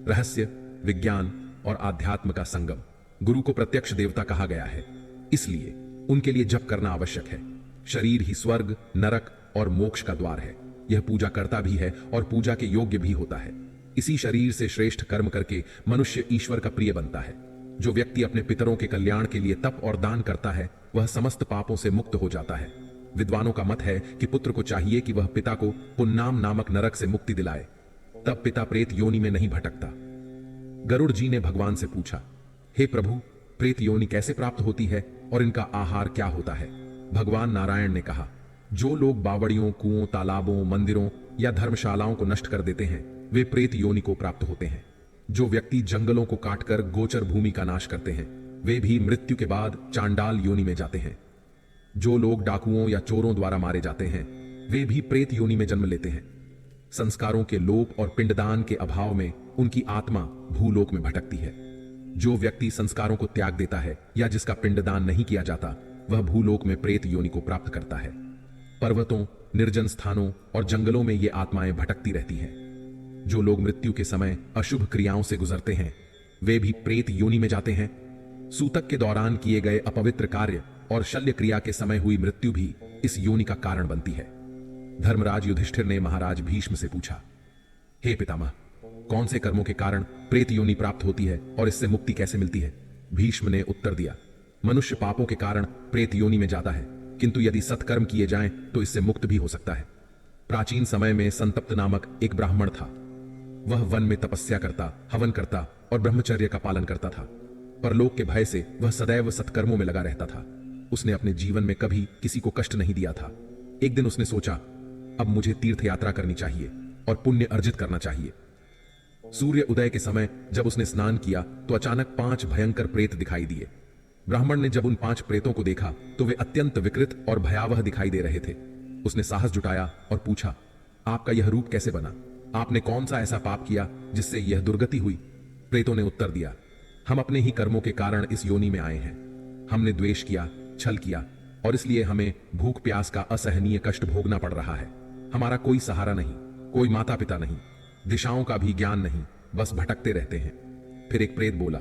रहस्य, विज्ञान और आध्यात्म का संगम। गुरु को प्रत्यक्ष देवता कहा गया है, इसलिए उनके लिए जप करना आवश्यक है। शरीर ही स्वर्ग, नरक और मोक्ष का द्वार है। यह पूजा करता भी है और पूजा के योग्य भी होता है। इसी शरीर से श्रेष्ठ कर्म करके मनुष्य ईश्वर का प्रिय बनता है। जो व्यक्ति अपने पितरों के कल्याण के लिए तप और दान करता है वह समस्त पापों से मुक्त हो जाता है। विद्वानों का मत है कि पुत्र को चाहिए कि वह पिता को पुन्नाम नामक नरक से मुक्ति दिलाए, तब पिता प्रेत योनि में नहीं भटकता। गरुड़ जी ने भगवान से पूछा, हे प्रभु, प्रेत योनि कैसे प्राप्त होती है और इनका आहार क्या होता है? भगवान नारायण ने कहा, जो लोग बावड़ियों, कुओं, तालाबों, मंदिरों या धर्मशालाओं को नष्ट कर देते हैं वे प्रेत योनि को प्राप्त होते हैं। जो व्यक्ति जंगलों को काटकर गोचर भूमि का नाश करते हैं वे भी मृत्यु के बाद चांडाल योनि में जाते हैं। जो लोग डाकुओं या चोरों द्वारा मारे जाते हैं वे भी प्रेत योनि में जन्म लेते हैं। संस्कारों के लोप और पिंडदान के अभाव में उनकी आत्मा भूलोक में भटकती है। जो व्यक्ति संस्कारों को त्याग देता है या जिसका पिंडदान नहीं किया जाता वह भूलोक में प्रेत योनि को प्राप्त करता है। पर्वतों, निर्जन स्थानों और जंगलों में ये आत्माएं भटकती रहती हैं। जो लोग मृत्यु के समय अशुभ क्रियाओं से गुजरते हैं वे भी प्रेत योनि में जाते हैं। सूतक के दौरान किए गए अपवित्र कार्य और शल्य क्रिया के समय हुई मृत्यु भी इस योनि का कारण बनती है। धर्मराज युधिष्ठिर ने महाराज भीष्म से पूछा, हे पितामह, कौन से कर्मों के कारण प्रेत योनि प्राप्त होती है और इससे मुक्ति कैसे मिलती है? भीष्म ने उत्तर दिया, मनुष्य पापों के कारण प्रेत योनि में जाता है, किंतु यदि सत्कर्म किए जाएं तो इससे मुक्त भी हो सकता है। प्राचीन समय में संतप्त नामक एक ब्राह्मण था। वह वन में तपस्या करता, हवन करता और ब्रह्मचर्य का पालन करता था। परलोक के भय से वह सदैव सत्कर्मों में लगा रहता था। उसने अपने जीवन में कभी किसी को कष्ट नहीं दिया था। एक दिन उसने सोचा, अब मुझे तीर्थ यात्रा करनी चाहिए और पुण्य अर्जित करना चाहिए। सूर्य उदय के समय जब उसने स्नान किया तो अचानक 5 भयंकर प्रेत दिखाई दिए। ब्राह्मण ने जब उन 5 प्रेतों को देखा तो वे अत्यंत विकृत और भयावह दिखाई दे रहे थे। उसने साहस जुटाया और पूछा, आपका यह रूप कैसे बना? आपने कौन सा ऐसा पाप किया जिससे यह दुर्गति हुई? प्रेतों ने उत्तर दिया, हम अपने ही कर्मों के कारण इस योनि में आए हैं। हमने द्वेष किया, छल किया और इसलिए हमें भूख प्यास का असहनीय कष्ट भोगना पड़ रहा है। हमारा कोई सहारा नहीं, कोई माता पिता नहीं, दिशाओं का भी ज्ञान नहीं, बस भटकते रहते हैं। फिर एक प्रेत बोला,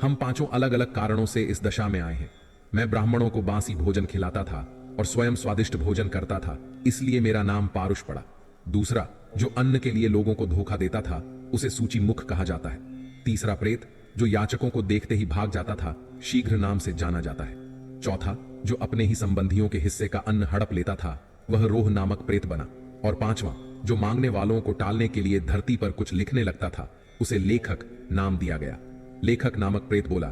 हम 5 अलग अलग कारणों से इस दशा में आए हैं। मैं ब्राह्मणों को बासी भोजन खिलाता था और स्वयं स्वादिष्ट भोजन करता था, इसलिए मेरा नाम पारुष पड़ा। दूसरा, जो अन्न के लिए लोगों को धोखा देता था उसे सूची मुख कहा जाता है। तीसरा प्रेत, जो याचकों को देखते ही भाग जाता था, शीघ्र नाम से जाना जाता है। चौथा, जो अपने ही संबंधियों के हिस्से का अन्न हड़प लेता था, वह रोह नामक प्रेत बना। और 5वां, जो मांगने वालों को टालने के लिए धरती पर कुछ लिखने लगता था, उसे लेखक नाम दिया गया। लेखक नामक प्रेत बोला,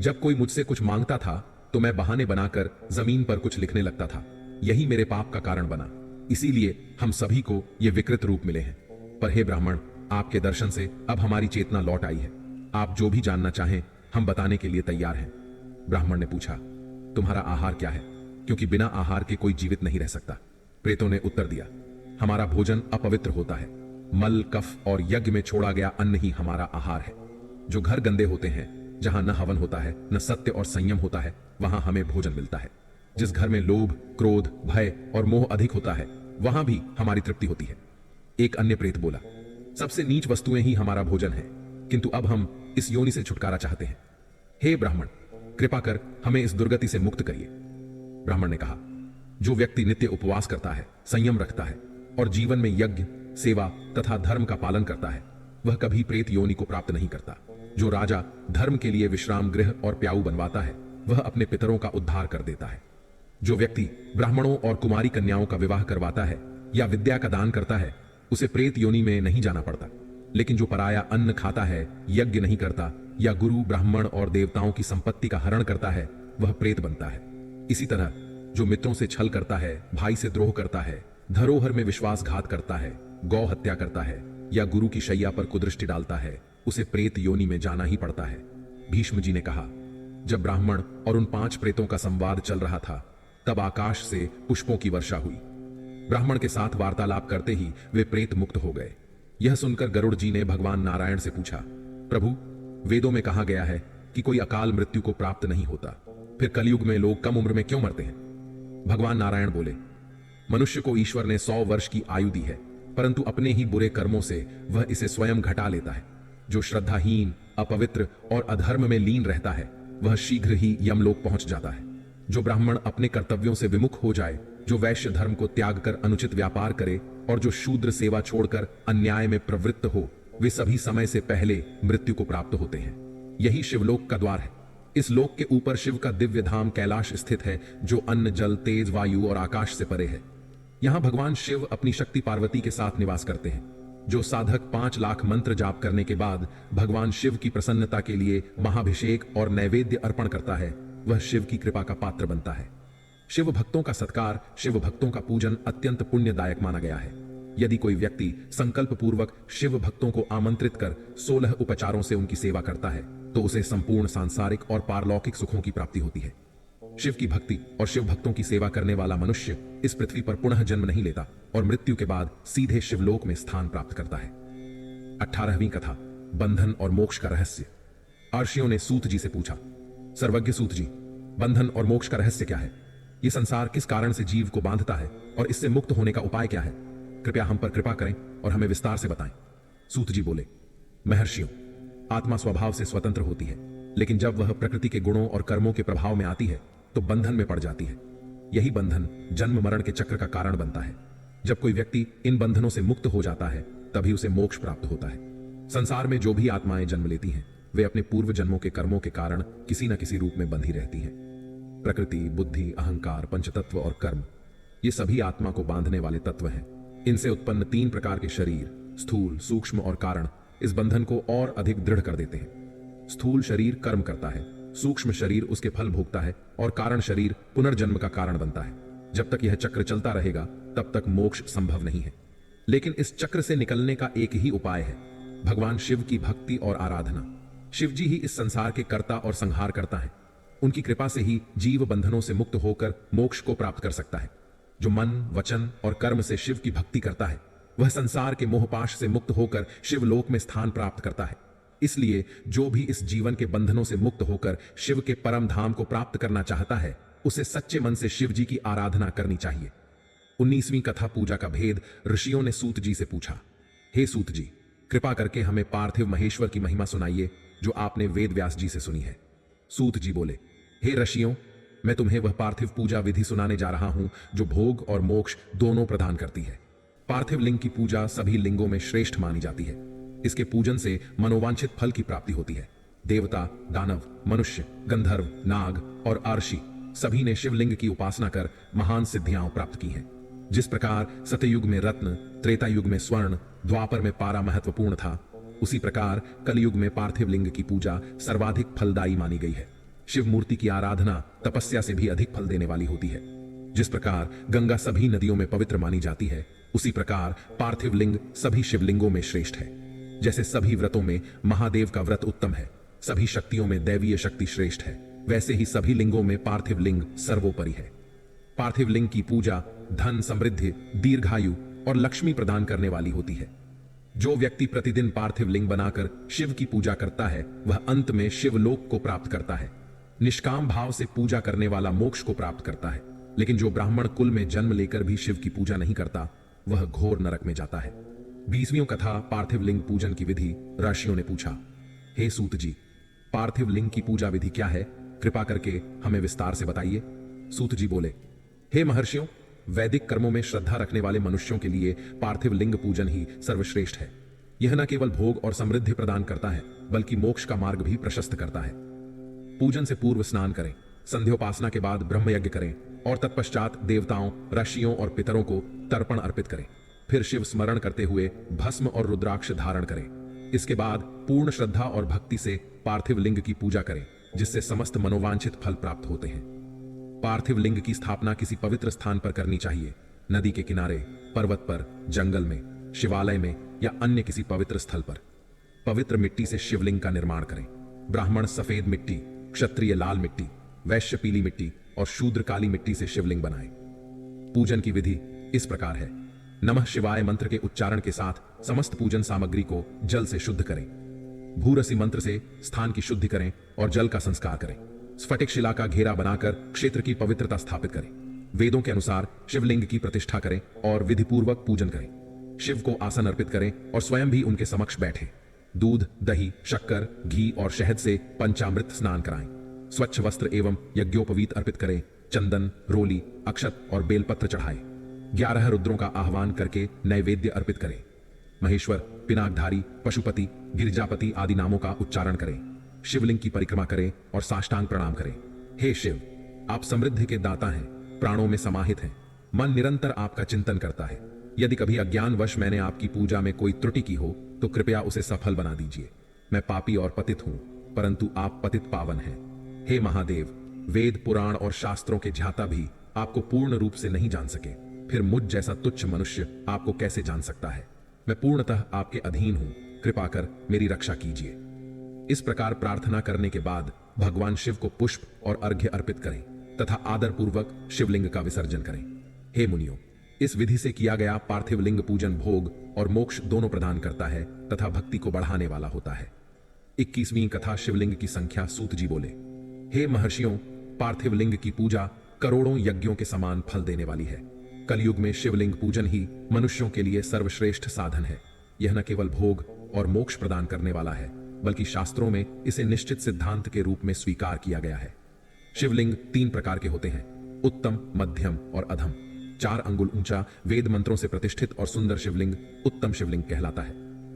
जब कोई मुझसे कुछ मांगता था तो मैं बहाने बनाकर जमीन पर कुछ लिखने लगता था। यही मेरे पाप का कारण बना, इसीलिए हम सभी को ये विकृत रूप मिले हैं। पर हे ब्राह्मण, आपके दर्शन से अब हमारी चेतना लौट आई है। आप जो भी जानना चाहें हम बताने के लिए तैयार हैं। ब्राह्मण ने पूछा, तुम्हारा आहार क्या है? क्योंकि बिना आहार के कोई जीवित नहीं रह सकता। प्रेतों ने उत्तर दिया, हमारा भोजन अपवित्र होता है। मल, कफ और यज्ञ में छोड़ा गया अन्न ही हमारा आहार है। जो घर गंदे होते हैं, जहां न हवन होता है न सत्य और संयम होता है, वहां हमें भोजन मिलता है। जिस घर में लोभ, क्रोध, भय और मोह अधिक होता है, वहां भी हमारी तृप्ति होती है। एक अन्य प्रेत बोला, सबसे नीच वस्तुएं ही हमारा भोजन है, किंतु अब हम इस योनि से छुटकारा चाहते हैं। हे ब्राह्मण, कृपा कर हमें इस दुर्गति से मुक्त करिए। ब्राह्मण ने कहा, जो व्यक्ति नित्य उपवास करता है, संयम रखता है और जीवन में यज्ञ, सेवा तथा धर्म का पालन करता है, वह कभी प्रेत योनि को प्राप्त नहीं करता। जो राजा धर्म के लिए विश्राम गृह और प्याऊ बनवाता है, वह अपने पितरों का उद्धार कर देता है। जो व्यक्ति ब्राह्मणों और कुमारी कन्याओं का विवाह करवाता है या विद्या का दान करता है, उसे प्रेत योनि में नहीं जाना पड़ता। लेकिन जो पराया अन्न खाता है, यज्ञ नहीं करता या गुरु, ब्राह्मण और देवताओं की संपत्ति का हरण करता है, वह प्रेत बनता है। इसी तरह जो मित्रों से छल करता है, भाई से द्रोह करता है, धरोहर में विश्वासघात करता है, गौ हत्या करता है या गुरु की शैया पर कुदृष्टि डालता है, उसे प्रेत योनि में जाना ही पड़ता है। भीष्म जी ने कहा, जब ब्राह्मण और उन 5 प्रेतों का संवाद चल रहा था, तब आकाश से पुष्पों की वर्षा हुई। ब्राह्मण के साथ वार्तालाप करते ही वे प्रेत मुक्त हो गए। यह सुनकर गरुड़ जी ने भगवान नारायण से पूछा, प्रभु, वेदों में कहा गया है कि कोई अकाल मृत्यु को प्राप्त नहीं होता, फिर कलयुग में लोग कम उम्र में क्यों मरते हैं? भगवान नारायण बोले, मनुष्य को ईश्वर ने 100 वर्ष की आयु दी है, परंतु अपने ही बुरे कर्मों से वह इसे स्वयं घटा लेता है। जो श्रद्धाहीन, अपवित्र और अधर्म में लीन रहता है, वह शीघ्र ही यमलोक पहुंच जाता है। जो ब्राह्मण अपने कर्तव्यों से विमुख हो जाए, जो वैश्य धर्म को त्याग कर अनुचित व्यापार करे और जो शूद्र सेवा छोड़कर अन्याय में प्रवृत्त हो, वे सभी समय से पहले मृत्यु को प्राप्त होते हैं। यही शिवलोक का द्वार है। इस लोक के ऊपर शिव का दिव्य धाम कैलाश स्थित है, जो अन्न, जल, तेज, वायु और आकाश से परे है। यहां भगवान शिव अपनी शक्ति पार्वती के साथ निवास करते हैं। जो साधक 5 लाख मंत्र जाप करने के बाद भगवान शिव की प्रसन्नता के लिए महाभिषेक और नैवेद्य अर्पण करता है, वह शिव की कृपा का पात्र बनता है। शिव भक्तों का सत्कार, शिव भक्तों का पूजन अत्यंत पुण्यदायक माना गया है। यदि कोई व्यक्ति संकल्प पूर्वक शिव भक्तों को आमंत्रित कर 16 उपचारों से उनकी सेवा करता है, तो उसे संपूर्ण सांसारिक और पारलौकिक सुखों की प्राप्ति होती है। शिव की भक्ति और शिव भक्तों की सेवा करने वाला मनुष्य इस पृथ्वी पर पुनः जन्म नहीं लेता और मृत्यु के बाद सीधे शिवलोक में स्थान प्राप्त करता है। 18वीं कथा, बंधन और मोक्ष का रहस्य। अर्षियों ने सूत जी से पूछा, सर्वज्ञ सूत जी, बंधन और मोक्ष का रहस्य क्या है? ये संसार किस कारण से जीव को बांधता है और इससे मुक्त होने का उपाय क्या है? कृपया हम पर कृपा करें और हमें विस्तार से बताएं। सूत जी बोले, महर्षियों, आत्मा स्वभाव से स्वतंत्र होती है, लेकिन जब वह प्रकृति के गुणों और कर्मों के प्रभाव में आती है तो बंधन में पड़ जाती है। यही बंधन जन्म मरण के चक्र का कारण बनता है। जब कोई व्यक्ति इन बंधनों से मुक्त हो जाता है तभी उसे मोक्ष प्राप्त होता है। संसार में जो भी आत्माएं जन्म लेती हैं वे अपने पूर्व जन्मों के कर्मों के कारण किसी न किसी रूप में बंधी रहती हैं। प्रकृति, बुद्धि, अहंकार, पंचतत्व और कर्म, ये सभी आत्मा को बांधने वाले तत्व हैं। इनसे उत्पन्न 3 प्रकार के शरीर, स्थूल, सूक्ष्म और कारण, इस बंधन को और अधिक दृढ़ कर देते हैं। स्थूल शरीर कर्म करता है, सूक्ष्म शरीर उसके फल भोगता है और कारण शरीर पुनर्जन्म का कारण बनता है। जब तक यह चक्र चलता रहेगा तब तक मोक्ष संभव नहीं है। लेकिन इस चक्र से निकलने का एक ही उपाय है, भगवान शिव की भक्ति और आराधना। शिव जी ही इस संसार के कर्ता और संहार करता है। उनकी कृपा से ही जीव बंधनों से मुक्त होकर मोक्ष को प्राप्त कर सकता है। जो मन, वचन और कर्म से शिव की भक्ति करता है वह संसार के मोहपाश से मुक्त होकर शिवलोक में स्थान प्राप्त करता है। इसलिए जो भी इस जीवन के बंधनों से मुक्त होकर शिव के परम धाम को प्राप्त करना चाहता है उसे सच्चे मन से शिव जी की आराधना करनी चाहिए। 19वीं कथा पूजा का भेद ऋषियों ने सूत जी से पूछा। हे सूत जी, कृपा करके हमें पार्थिव महेश्वर की महिमा सुनाइए जो आपने वेद व्यास जी से सुनी है। सूत जी बोले, हे ऋषियों, मैं तुम्हें वह पार्थिव पूजा विधि सुनाने जा रहा हूं जो भोग और मोक्ष दोनों प्रदान करती है। पार्थिव लिंग की पूजा सभी लिंगों में श्रेष्ठ मानी जाती है। इसके पूजन से मनोवांछित फल की प्राप्ति होती है। देवता, दानव, मनुष्य, गंधर्व, नाग और अर्षि सभी ने शिवलिंग की उपासना कर महान सिद्धियां प्राप्त की हैं। जिस प्रकार सतयुग में रत्न, त्रेता युग में स्वर्ण, द्वापर में पारा महत्वपूर्ण था, उसी प्रकार कलयुग में पार्थिव लिंग की पूजा सर्वाधिक फलदायी मानी गई है। शिव मूर्ति की आराधना तपस्या से भी अधिक फल देने वाली होती है। जिस प्रकार गंगा सभी नदियों में पवित्र मानी जाती है, उसी प्रकार पार्थिव लिंग सभी शिवलिंगों में श्रेष्ठ है। जैसे सभी व्रतों में महादेव का व्रत उत्तम है, सभी शक्तियों में दैवीय शक्ति श्रेष्ठ है, वैसे ही सभी लिंगों में पार्थिव लिंग सर्वोपरि है। पार्थिव लिंग की पूजा धन, समृद्धि, दीर्घायु और लक्ष्मी प्रदान करने वाली होती है। जो व्यक्ति प्रतिदिन पार्थिव लिंग बनाकर शिव की पूजा करता है वह अंत में शिवलोक को प्राप्त करता है। निष्काम भाव से पूजा करने वाला मोक्ष को प्राप्त करता है, लेकिन जो ब्राह्मण कुल में जन्म लेकर भी शिव की पूजा नहीं करता वह घोर नरक में जाता है। 20वीं कथा पार्थिव लिंग पूजन की विधि ऋषियों ने पूछा। हे सूत जी, पार्थिव लिंग की पूजा विधि क्या है? कृपा करके हमें विस्तार से बताइए। सूत जी बोले, हे महर्षियों, वैदिक कर्मों में श्रद्धा रखने वाले मनुष्यों के लिए पार्थिव लिंग पूजन ही सर्वश्रेष्ठ है। यह न केवल भोग और समृद्धि प्रदान करता है बल्कि मोक्ष का मार्ग भी प्रशस्त करता है। पूजन से पूर्व स्नान करें, संध्योपासना के बाद ब्रह्मयज्ञ करें और तत्पश्चात देवताओं, ऋषियों और पितरों को तर्पण अर्पित करें। फिर शिव स्मरण करते हुए भस्म और रुद्राक्ष धारण करें। इसके बाद पूर्ण श्रद्धा और भक्ति से पार्थिव लिंग की पूजा करें, जिससे समस्त मनोवांछित फल प्राप्त होते हैं। पार्थिव लिंग की स्थापना किसी पवित्र स्थान पर करनी चाहिए। नदी के किनारे, पर्वत पर, जंगल में, शिवालय में या अन्य किसी पवित्र स्थल पर। पवित्र मिट्टी से शिवलिंग का निर्माण करें। ब्राह्मण सफेद मिट्टी, क्षत्रिय लाल मिट्टी, वैश्य पीली मिट्टी और शूद्र काली मिट्टी से शिवलिंग बनाएं। पूजन की विधि इस प्रकार है। नमः शिवाय मंत्र के उच्चारण के साथ समस्त पूजन सामग्री को जल से शुद्ध करें। भूरसी मंत्र से स्थान की शुद्धि करें और जल का संस्कार करें। स्फटिक शिला का घेरा बनाकर क्षेत्र की पवित्रता स्थापित करें। वेदों के अनुसार शिवलिंग की प्रतिष्ठा करें और विधि पूर्वक पूजन करें। शिव को आसन अर्पित करें और स्वयं भी उनके समक्ष बैठें। दूध, दही, शक्कर, घी और शहद से पंचामृत स्नान कराएं। स्वच्छ वस्त्र एवं यज्ञोपवीत अर्पित करें। चंदन, रोली, अक्षत और बेलपत्र चढ़ाएं। 11 रुद्रों का आह्वान करके नैवेद्य अर्पित करें। महेश्वर, पिनाकधारी, पशुपति, गिरिजापति आदि नामों का उच्चारण करें। शिवलिंग की परिक्रमा करें और साष्टांग प्रणाम करें। हे शिव, आप समृद्धि के दाता हैं, प्राणों में समाहित हैं। मन निरंतर आपका चिंतन करता है। यदि कभी अज्ञानवश मैंने आपकी पूजा में कोई त्रुटि की हो तो कृपया उसे सफल बना दीजिए। मैं पापी और पतित हूं, परंतु आप पतित पावन हैं। हे महादेव, वेद, पुराण और शास्त्रों के ज्ञाता भी आपको पूर्ण रूप से नहीं जान सके, फिर मुझ जैसा तुच्छ मनुष्य आपको कैसे जान सकता है? मैं पूर्णतः आपके अधीन हूं, कृपा कर मेरी रक्षा कीजिए। इस प्रकार प्रार्थना करने के बाद भगवान शिव को पुष्प और अर्घ्य अर्पित करें तथा आदर पूर्वक शिवलिंग का विसर्जन करें। हे मुनियों, इस विधि से किया गया पार्थिव लिंग पूजन भोग और मोक्ष दोनों प्रदान करता है तथा भक्ति को बढ़ाने वाला होता है। 21वीं कथा शिवलिंग की संख्या सूत जी बोले, हे महर्षियों, पार्थिव लिंग की पूजा करोड़ों यज्ञों के समान फल देने वाली है। कलयुग में शिवलिंग पूजन ही मनुष्यों के लिए सर्वश्रेष्ठ साधन है। यह न केवल भोग और मोक्ष प्रदान करने वाला है, बल्कि शास्त्रों में इसे निश्चित सिद्धांत के रूप में स्वीकार किया गया है। शिवलिंग 3 प्रकार के होते हैं, उत्तम, मध्यम और अधम। 4 अंगुल ऊंचा वेद मंत्रों से प्रतिष्ठित और सुंदर शिवलिंग उत्तम शिवलिंग कहलाता है।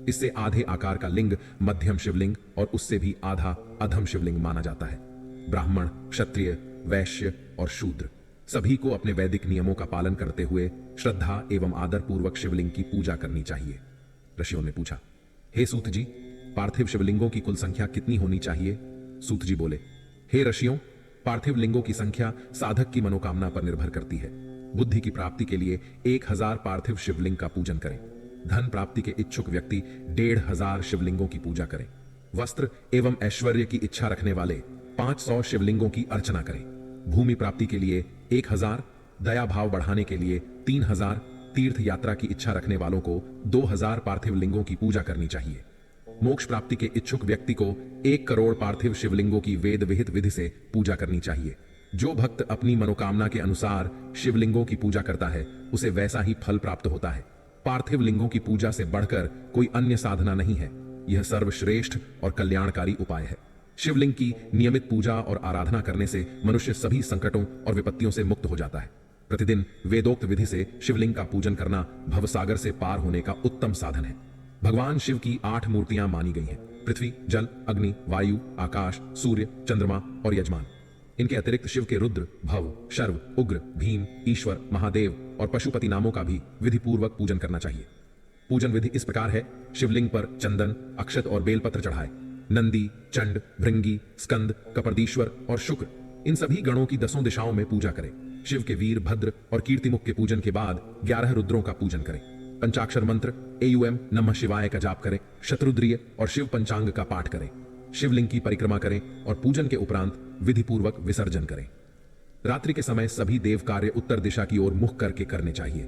इससे आधे आकार का लिंग मध्यम शिवलिंग और उससे भी आधा अधम शिवलिंग माना जाता है। ब्राह्मण, क्षत्रिय, वैश्य और शूद्र सभी को अपने वैदिक नियमों का पालन करते हुए श्रद्धा एवं आदर पूर्वक शिवलिंग की पूजा करनी चाहिए। ऋषियों ने पूछा, हे सूत जी, पार्थिव शिवलिंगों की कुल संख्या कितनी होनी चाहिए? सूत जी बोले, हे ऋषियों, पार्थिव लिंगों की संख्या साधक की मनोकामना पर निर्भर करती है। बुद्धि की प्राप्ति के लिए 1000 पार्थिव शिवलिंग का पूजन करें। धन प्राप्ति के इच्छुक व्यक्ति 1500 शिवलिंगों की पूजा करें। वस्त्र एवं ऐश्वर्य की इच्छा रखने वाले 500 शिवलिंगों की अर्चना करें। भूमि प्राप्ति के लिए 1000, दया भाव बढ़ाने के लिए 3000, तीर्थ यात्रा की इच्छा रखने वालों को 2000 पार्थिव लिंगों की पूजा करनी चाहिए। मोक्ष प्राप्ति के इच्छुक व्यक्ति को 1 करोड़ पार्थिव शिवलिंगों की वेद विहित विधि से पूजा करनी चाहिए। जो भक्त अपनी मनोकामना के अनुसार शिवलिंगों की पूजा करता है, उसे वैसा ही फल प्राप्त होता है। पार्थिव लिंगों की पूजा से बढ़कर कोई अन्य साधना नहीं है। यह सर्वश्रेष्ठ और कल्याणकारी उपाय है। शिवलिंग की नियमित पूजा और आराधना करने से मनुष्य सभी संकटों और विपत्तियों से मुक्त हो जाता है। प्रतिदिन वेदोक्त विधि से शिवलिंग का पूजन करना भवसागर से पार होने का उत्तम साधन है। भगवान शिव की 8 मूर्तियां मानी गई हैं, पृथ्वी, जल, अग्नि, वायु, आकाश, सूर्य, चंद्रमा और यजमान। इनके अतिरिक्त शिव के रुद्र, भव, शर्व, उग्र, भीम, ईश्वर, महादेव और पशुपति नामों का भी विधि पूर्वक पूजन करना चाहिए। पूजन विधि इस प्रकार है, शिवलिंग पर चंदन, अक्षत और बेलपत्र चढ़ाए। नंदी, चंड, भृंगी, स्कंद, कपर्दीश्वर और शुक्र, इन सभी गणों की 10 दिशाओं में पूजा करें। शिव के वीर, भद्र और कीर्तिमुख के पूजन के बाद 11 रुद्रों का पूजन करें। पंचाक्षर मंत्र AUM नमः शिवाय का जाप करें। शत्रुद्रिय और शिव पंचांग का पाठ करें। शिवलिंग की परिक्रमा करें और पूजन के उपरांत विधि पूर्वक विसर्जन करें। रात्रि के समय सभी देव कार्य उत्तर दिशा की ओर मुख करके करने चाहिए।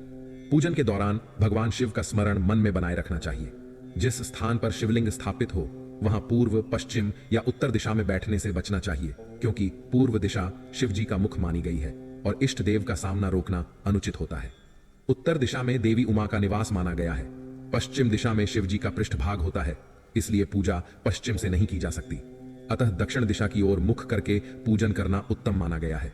पूजन के दौरान भगवान शिव का स्मरण मन में बनाए रखना चाहिए। जिस स्थान पर शिवलिंग स्थापित हो वहां पूर्व, पश्चिम या उत्तर दिशा में बैठने से बचना चाहिए, क्योंकि पूर्व दिशा शिव जी का मुख मानी गई है और इष्ट देव का सामना रोकना अनुचित होता है। उत्तर दिशा में देवी उमा का निवास माना गया है। पश्चिम दिशा में शिव जी का पृष्ठभाग होता है, इसलिए पूजा पश्चिम से नहीं की जा सकती। अतः दक्षिण दिशा की ओर मुख करके पूजन करना उत्तम माना गया है।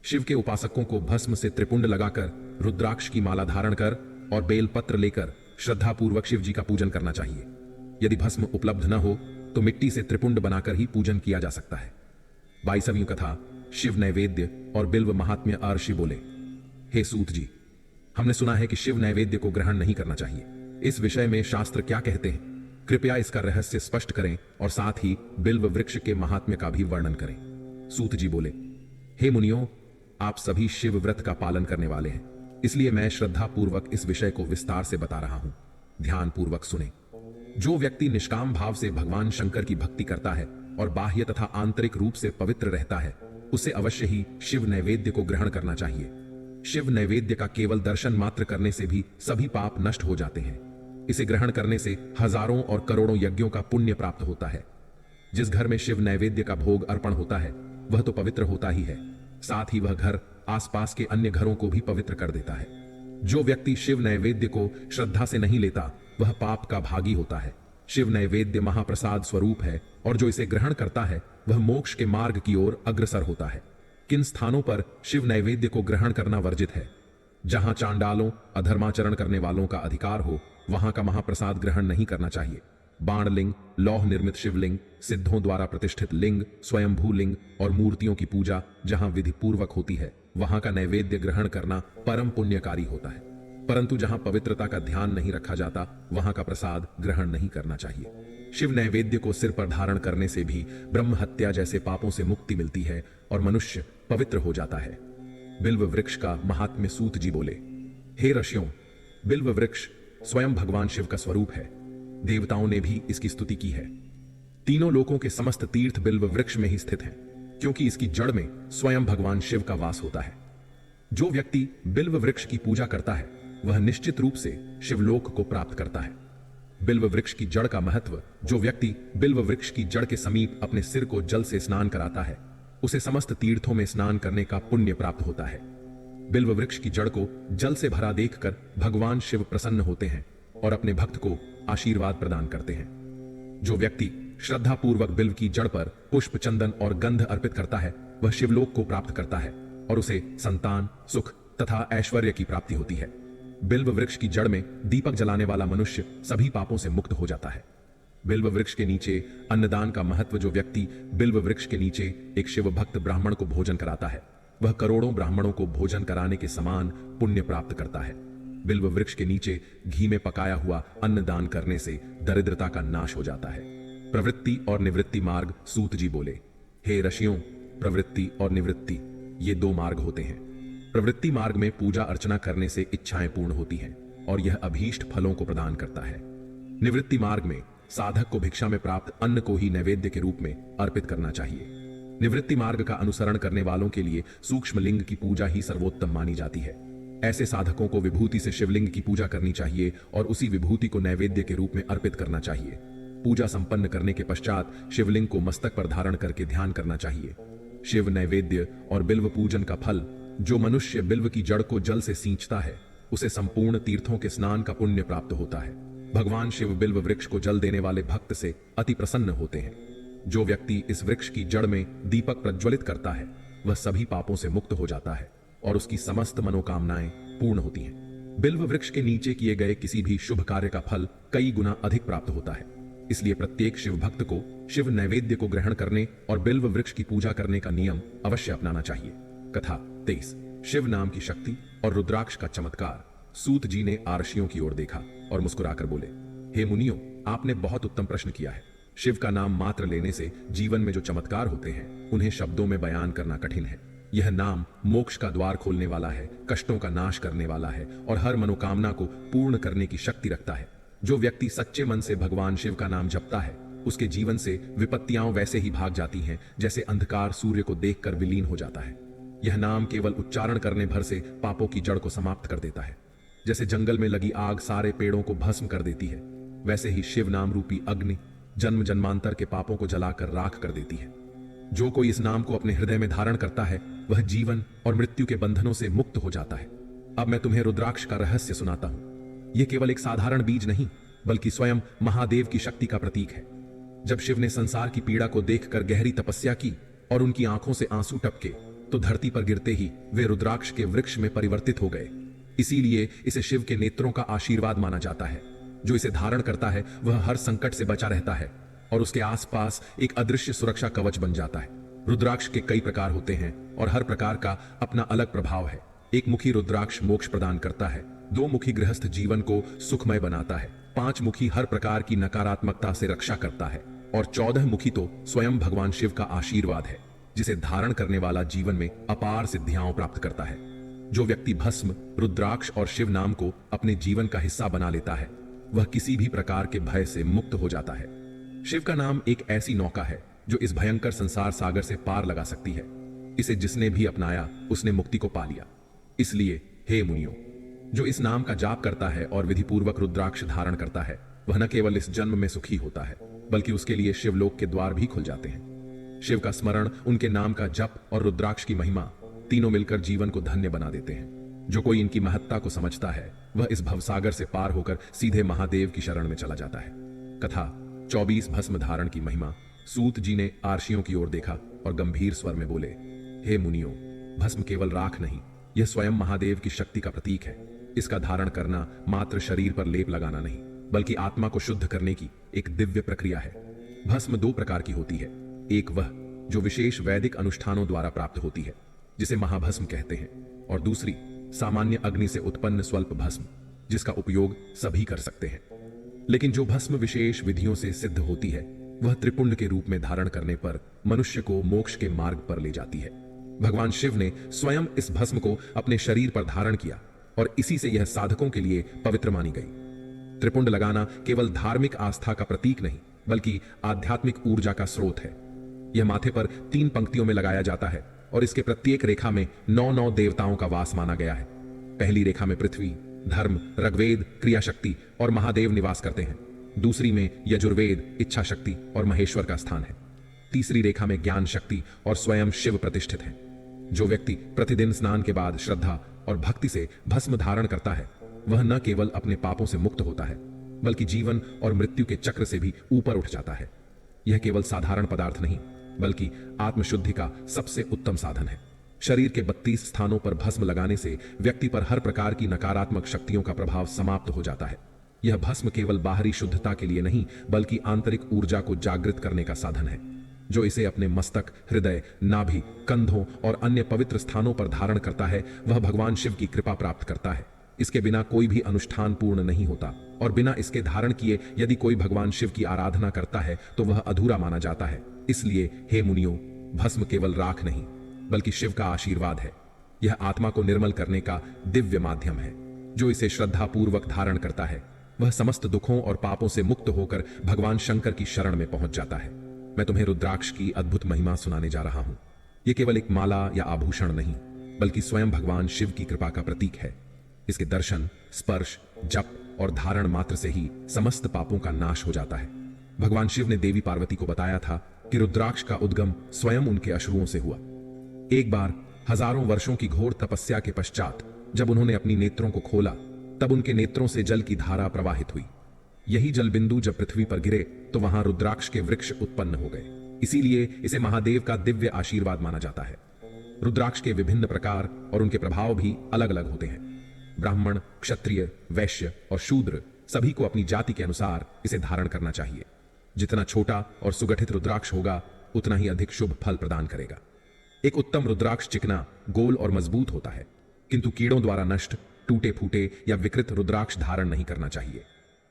शिव के उपासकों को भस्म से त्रिपुंड लगाकर, रुद्राक्ष की माला धारण कर और बेल पत्र लेकर श्रद्धा पूर्वक शिव जी का पूजन करना चाहिए। यदि भस्म उपलब्ध न हो तो मिट्टी से त्रिपुंड बनाकर ही पूजन किया जा सकता है। 22वीं कथा, शिव नैवेद्य और बिल्व महात्म्य। अर्षि बोले, हे सूत जी, हमने सुना है कि शिव नैवेद्य को ग्रहण नहीं करना चाहिए। इस विषय में शास्त्र क्या कहते हैं? कृपया इसका रहस्य स्पष्ट करें और साथ ही बिल्व वृक्ष के महात्म्य का भी वर्णन करें। सूत जी बोले, हे मुनियों, आप सभी शिव व्रत का पालन करने वाले हैं, इसलिए मैं श्रद्धा पूर्वक इस विषय को विस्तार से बता रहा हूं। ध्यान पूर्वक सुने। जो व्यक्ति निष्काम भाव से भगवान शंकर की भक्ति करता है और बाह्य तथा आंतरिक रूप से पवित्र रहता है, उसे अवश्य ही शिव नैवेद्य को ग्रहण करना चाहिए। शिव नैवेद्य का केवल दर्शन मात्र करने से भी सभी पाप नष्ट हो जाते हैं। इसे ग्रहण करने से हजारों और करोड़ों यज्ञों का पुण्य प्राप्त होता है। जिस घर में शिव नैवेद्य का भोग अर्पण होता है वह तो पवित्र होता ही है, साथ ही वह घर आसपास के अन्य घरों को भी पवित्र कर देता है। जो व्यक्ति शिव नैवेद्य को श्रद्धा से नहीं लेता वह पाप का भागी होता है। शिव नैवेद्य महाप्रसाद स्वरूप है और जो इसे ग्रहण करता है वह मोक्ष के मार्ग की ओर अग्रसर होता है। किन स्थानों पर शिव नैवेद्य को ग्रहण करना वर्जित है? जहां चांडालों, अधर्माचरण करने वालों का अधिकार हो वहां का महाप्रसाद ग्रहण नहीं करना चाहिए। बाणलिंग, लौह निर्मित शिवलिंग, सिद्धों द्वारा प्रतिष्ठित लिंग, स्वयंभू लिंग और मूर्तियों की पूजा जहां विधि पूर्वक होती है वहां का नैवेद्य ग्रहण करना परम पुण्यकारी होता है। परंतु जहां पवित्रता का ध्यान नहीं रखा जाता वहां का प्रसाद ग्रहण नहीं करना चाहिए। शिव नैवेद्य को सिर पर धारण करने से भी ब्रह्म हत्या जैसे पापों से मुक्ति मिलती है और मनुष्य पवित्र हो जाता है। बिल्व वृक्ष का महात्म्य। सूत जी बोले, हे ऋषियों, बिल्व वृक्ष स्वयं भगवान शिव का स्वरूप है। देवताओं ने भी इसकी स्तुति की है। तीनों लोकों के समस्त तीर्थ बिल्व वृक्ष में ही स्थित हैं, क्योंकि इसकी जड़ में स्वयं भगवान शिव का वास होता है। जो व्यक्ति बिल्व वृक्ष की पूजा करता है वह निश्चित रूप से शिवलोक को प्राप्त करता है। बिल्व वृक्ष की जड़ का महत्व। जो व्यक्ति बिल्व वृक्ष की जड़ के समीप अपने सिर को जल से स्नान कराता है उसे समस्त तीर्थों में स्नान करने का पुण्य प्राप्त होता है। बिल्व वृक्ष की जड़ को जल से भरा देखकर भगवान शिव प्रसन्न होते हैं और अपने भक्त को आशीर्वाद प्रदान करते हैं। जो व्यक्ति श्रद्धापूर्वक बिल्व की जड़ पर पुष्प, चंदन और गंध अर्पित करता है वह शिवलोक को प्राप्त करता है और उसे संतान, सुख तथा ऐश्वर्य की प्राप्ति होती है। बिल्व वृक्ष की जड़ में दीपक जलाने वाला मनुष्य सभी पापों से मुक्त हो जाता है। बिल्व वृक्ष के नीचे अन्नदान का महत्व। जो व्यक्ति बिल्व वृक्ष के नीचे एक शिव भक्त ब्राह्मण को भोजन कराता है वह करोड़ों ब्राह्मणों को भोजन कराने के समान पुण्य प्राप्त करता है। बिल्व वृक्ष के नीचे घी में पकाया हुआ अन्न दान करने से दरिद्रता का नाश हो जाता है। प्रवृत्ति और निवृत्ति मार्ग। सूत जी बोले, हे ऋषियों, प्रवृत्ति और निवृत्ति ये दो मार्ग होते हैं। प्रवृत्ति मार्ग में पूजा अर्चना करने से इच्छाएं पूर्ण होती हैं और यह अभीष्ट फलों को प्रदान करता है। निवृत्ति मार्ग में साधक को भिक्षा में प्राप्त अन्न को ही नैवेद्य के रूप में अर्पित करना चाहिए। निवृत्ति मार्ग का अनुसरण करने वालों के लिए सूक्ष्म लिंग की पूजा ही सर्वोत्तम मानी जाती है। ऐसे साधकों को विभूति से शिवलिंग की पूजा करनी चाहिए और उसी विभूति को नैवेद्य के रूप में अर्पित करना चाहिए। पूजा संपन्न करने के पश्चात शिवलिंग को मस्तक पर धारण करके ध्यान करना चाहिए। शिव नैवेद्य और बिल्व पूजन का फल। जो मनुष्य बिल्व की जड़ को जल से सींचता है उसे संपूर्ण तीर्थों के स्नान का पुण्य प्राप्त होता है। भगवान शिव बिल्व वृक्ष को जल देने वाले भक्त से अति प्रसन्न होते हैं। जो व्यक्ति इस वृक्ष की जड़ में दीपक प्रज्वलित करता है वह सभी पापों से मुक्त हो जाता है और उसकी समस्त मनोकामनाएं पूर्ण होती हैं। बिल्व वृक्ष के नीचे किए गए किसी भी शुभ कार्य का फल कई गुना अधिक प्राप्त होता है। इसलिए प्रत्येक शिव भक्त को शिव नैवेद्य को ग्रहण करने और बिल्व वृक्ष की पूजा करने का नियम अवश्य अपनाना चाहिए। कथा 23। शिव नाम की शक्ति और रुद्राक्ष का चमत्कार। सूत जी ने आर्षियों की ओर देखा और मुस्कुराकर बोले, हे मुनियों, आपने बहुत उत्तम प्रश्न किया है। शिव का नाम मात्र लेने से जीवन में जो चमत्कार होते हैं उन्हें शब्दों में बयान करना कठिन है। यह नाम मोक्ष का द्वार खोलने वाला है, कष्टों का नाश करने वाला है और हर मनोकामना को पूर्ण करने की शक्ति रखता है। जो व्यक्ति सच्चे मन से भगवान शिव का नाम जपता है उसके जीवन से विपत्तियां वैसे ही भाग जाती हैं जैसे अंधकार सूर्य को देखकर विलीन हो जाता है। यह नाम केवल उच्चारण करने भर से पापों की जड़ को समाप्त कर देता है। जैसे जंगल में लगी आग सारे पेड़ों को भस्म कर देती है, वैसे ही शिव नाम रूपी अग्नि जन्म जन्मांतर के पापों को जलाकर राख कर देती है। जो कोई इस नाम को अपने हृदय में धारण करता है वह जीवन और मृत्यु के बंधनों से मुक्त हो जाता है। अब मैं तुम्हें रुद्राक्ष का रहस्य सुनाता हूं। यह केवल एक साधारण बीज नहीं बल्कि स्वयं महादेव की शक्ति का प्रतीक है। जब शिव ने संसार की पीड़ा को देखकर गहरी तपस्या की और उनकी आंखों से आंसू टपके तो धरती पर गिरते ही वे रुद्राक्ष के वृक्ष में परिवर्तित हो गए। इसीलिए इसे शिव के नेत्रों का आशीर्वाद माना जाता है। जो इसे धारण करता है वह हर संकट से बचा रहता है और उसके आसपास एक अदृश्य सुरक्षा कवच बन जाता है। रुद्राक्ष के कई प्रकार होते हैं और हर प्रकार का अपना अलग प्रभाव है। एक मुखी रुद्राक्ष मोक्ष प्रदान करता है, दो मुखी गृहस्थ जीवन को सुखमय बनाता है, 5 मुखी हर प्रकार की नकारात्मकता से रक्षा करता है और 14 मुखी तो स्वयं भगवान शिव का आशीर्वाद है जिसे धारण करने वाला जीवन में अपार सिद्धियां प्राप्त करता है। जो व्यक्ति भस्म, रुद्राक्ष और शिव नाम को अपने जीवन का हिस्सा बना लेता है वह किसी भी प्रकार के भय से मुक्त हो जाता है। शिव का नाम एक ऐसी नौका है जो इस भयंकर संसार सागर से पार लगा सकती है। इसे जिसने भी अपनाया उसने मुक्ति को पा लिया। इसलिए हे मुनियों, जो इस नाम का जाप करता है और विधिपूर्वक रुद्राक्ष धारण करता है वह न केवल इस जन्म में सुखी होता है बल्कि उसके लिए शिवलोक के द्वार भी खुल जाते हैं। शिव का स्मरण, उनके नाम का जप और रुद्राक्ष की महिमा तीनों मिलकर जीवन को धन्य बना देते हैं। जो कोई इनकी महत्ता को समझता है वह इस भवसागर से पार होकर सीधे महादेव की शरण में चला जाता है। कथा 24 भस्म धारण की महिमा। सूत जी ने आर्षियों की ओर देखा और गंभीर स्वर में बोले, हे मुनियों, भस्म केवल राख नहीं, यह स्वयं महादेव की शक्ति का प्रतीक है। इसका धारण करना मात्र शरीर पर लेप लगाना नहीं बल्कि आत्मा को शुद्ध करने की एक दिव्य प्रक्रिया है। भस्म 2 प्रकार की होती है। एक वह जो विशेष वैदिक अनुष्ठानों द्वारा प्राप्त होती है जिसे महाभस्म कहते हैं, और दूसरी सामान्य अग्नि से उत्पन्न स्वल्प भस्म जिसका उपयोग सभी कर सकते हैं। लेकिन जो भस्म विशेष विधियों से सिद्ध होती है वह त्रिपुंड के रूप में धारण करने पर मनुष्य को मोक्ष के मार्ग पर ले जाती है। भगवान शिव ने स्वयं इस भस्म को अपने शरीर पर धारण किया और इसी से यह साधकों के लिए पवित्र मानी गई। त्रिपुंड लगाना केवल धार्मिक आस्था का प्रतीक नहीं बल्कि आध्यात्मिक ऊर्जा का स्रोत है। यह माथे पर 3 पंक्तियों में लगाया जाता है और इसके प्रत्येक रेखा में 9 देवताओं का वास माना गया है। पहली रेखा में पृथ्वी, धर्म, ऋग्वेद, क्रिया शक्ति और महादेव निवास करते हैं। दूसरी में यजुर्वेद, इच्छा शक्ति और महेश्वर का स्थान है। तीसरी रेखा में ज्ञान शक्ति और स्वयं शिव प्रतिष्ठित है। जो व्यक्ति प्रतिदिन स्नान के बाद श्रद्धा और भक्ति से भस्म धारण करता है वह न केवल अपने पापों से मुक्त होता है बल्कि जीवन और मृत्यु के चक्र से भी ऊपर उठ जाता है। यह केवल साधारण पदार्थ नहीं, बल्कि आत्मशुद्धि का सबसे उत्तम साधन है। शरीर के 32 स्थानों पर भस्म लगाने से व्यक्ति पर हर प्रकार की नकारात्मक शक्तियों का प्रभाव समाप्त हो जाता है। यह भस्म केवल बाहरी शुद्धता के लिए नहीं, बल्कि आंतरिक ऊर्जा को जागृत करने का साधन है। जो इसे अपने मस्तक, हृदय, नाभि, कंधों और अन्य पवित्र स्थानों पर धारण करता है, वह भगवान शिव की कृपा प्राप्त करता है। इसके बिना कोई भी अनुष्ठान पूर्ण नहीं होता, और बिना इसके धारण किए यदि कोई भगवान शिव की आराधना करता है तो वह अधूरा माना जाता है। इसलिए हे मुनियों, भस्म केवल राख नहीं, बल्कि शिव का आशीर्वाद है। यह आत्मा को निर्मल करने का दिव्य माध्यम है। जो इसे श्रद्धा पूर्वक धारण करता है, वह समस्त दुखों और पापों से मुक्त होकर भगवान शंकर की शरण में पहुंच जाता है। मैं तुम्हें रुद्राक्ष की अद्भुत महिमा सुनाने जा रहा हूं। यह केवल एक माला या आभूषण नहीं, बल्कि स्वयं भगवान शिव की कृपा का प्रतीक है। इसके दर्शन, स्पर्श, जप और धारण मात्र से ही समस्त पापों का नाश हो जाता है। भगवान शिव ने देवी पार्वती को बताया था कि रुद्राक्ष का उद्गम स्वयं उनके अश्रुओं से हुआ। एक बार हजारों वर्षों की घोर तपस्या के पश्चात जब उन्होंने अपनी नेत्रों को खोला, तब उनके नेत्रों से जल की धारा प्रवाहित हुई। यही जल बिंदु जब पृथ्वी पर गिरे तो वहां रुद्राक्ष के वृक्ष उत्पन्न हो गए। इसीलिए इसे महादेव का दिव्य आशीर्वाद माना जाता है। रुद्राक्ष के विभिन्न प्रकार और उनके प्रभाव भी अलग अलग होते हैं। ब्राह्मण, क्षत्रिय, वैश्य और शूद्र सभी को अपनी जाति के अनुसार इसे धारण करना चाहिए। जितना छोटा और सुगठित रुद्राक्ष होगा, उतना ही अधिक शुभ फल प्रदान करेगा। एक उत्तम रुद्राक्ष चिकना, गोल और मजबूत होता है, किंतु कीड़ों द्वारा नष्ट, टूटे फूटे या विकृत रुद्राक्ष धारण नहीं करना चाहिए।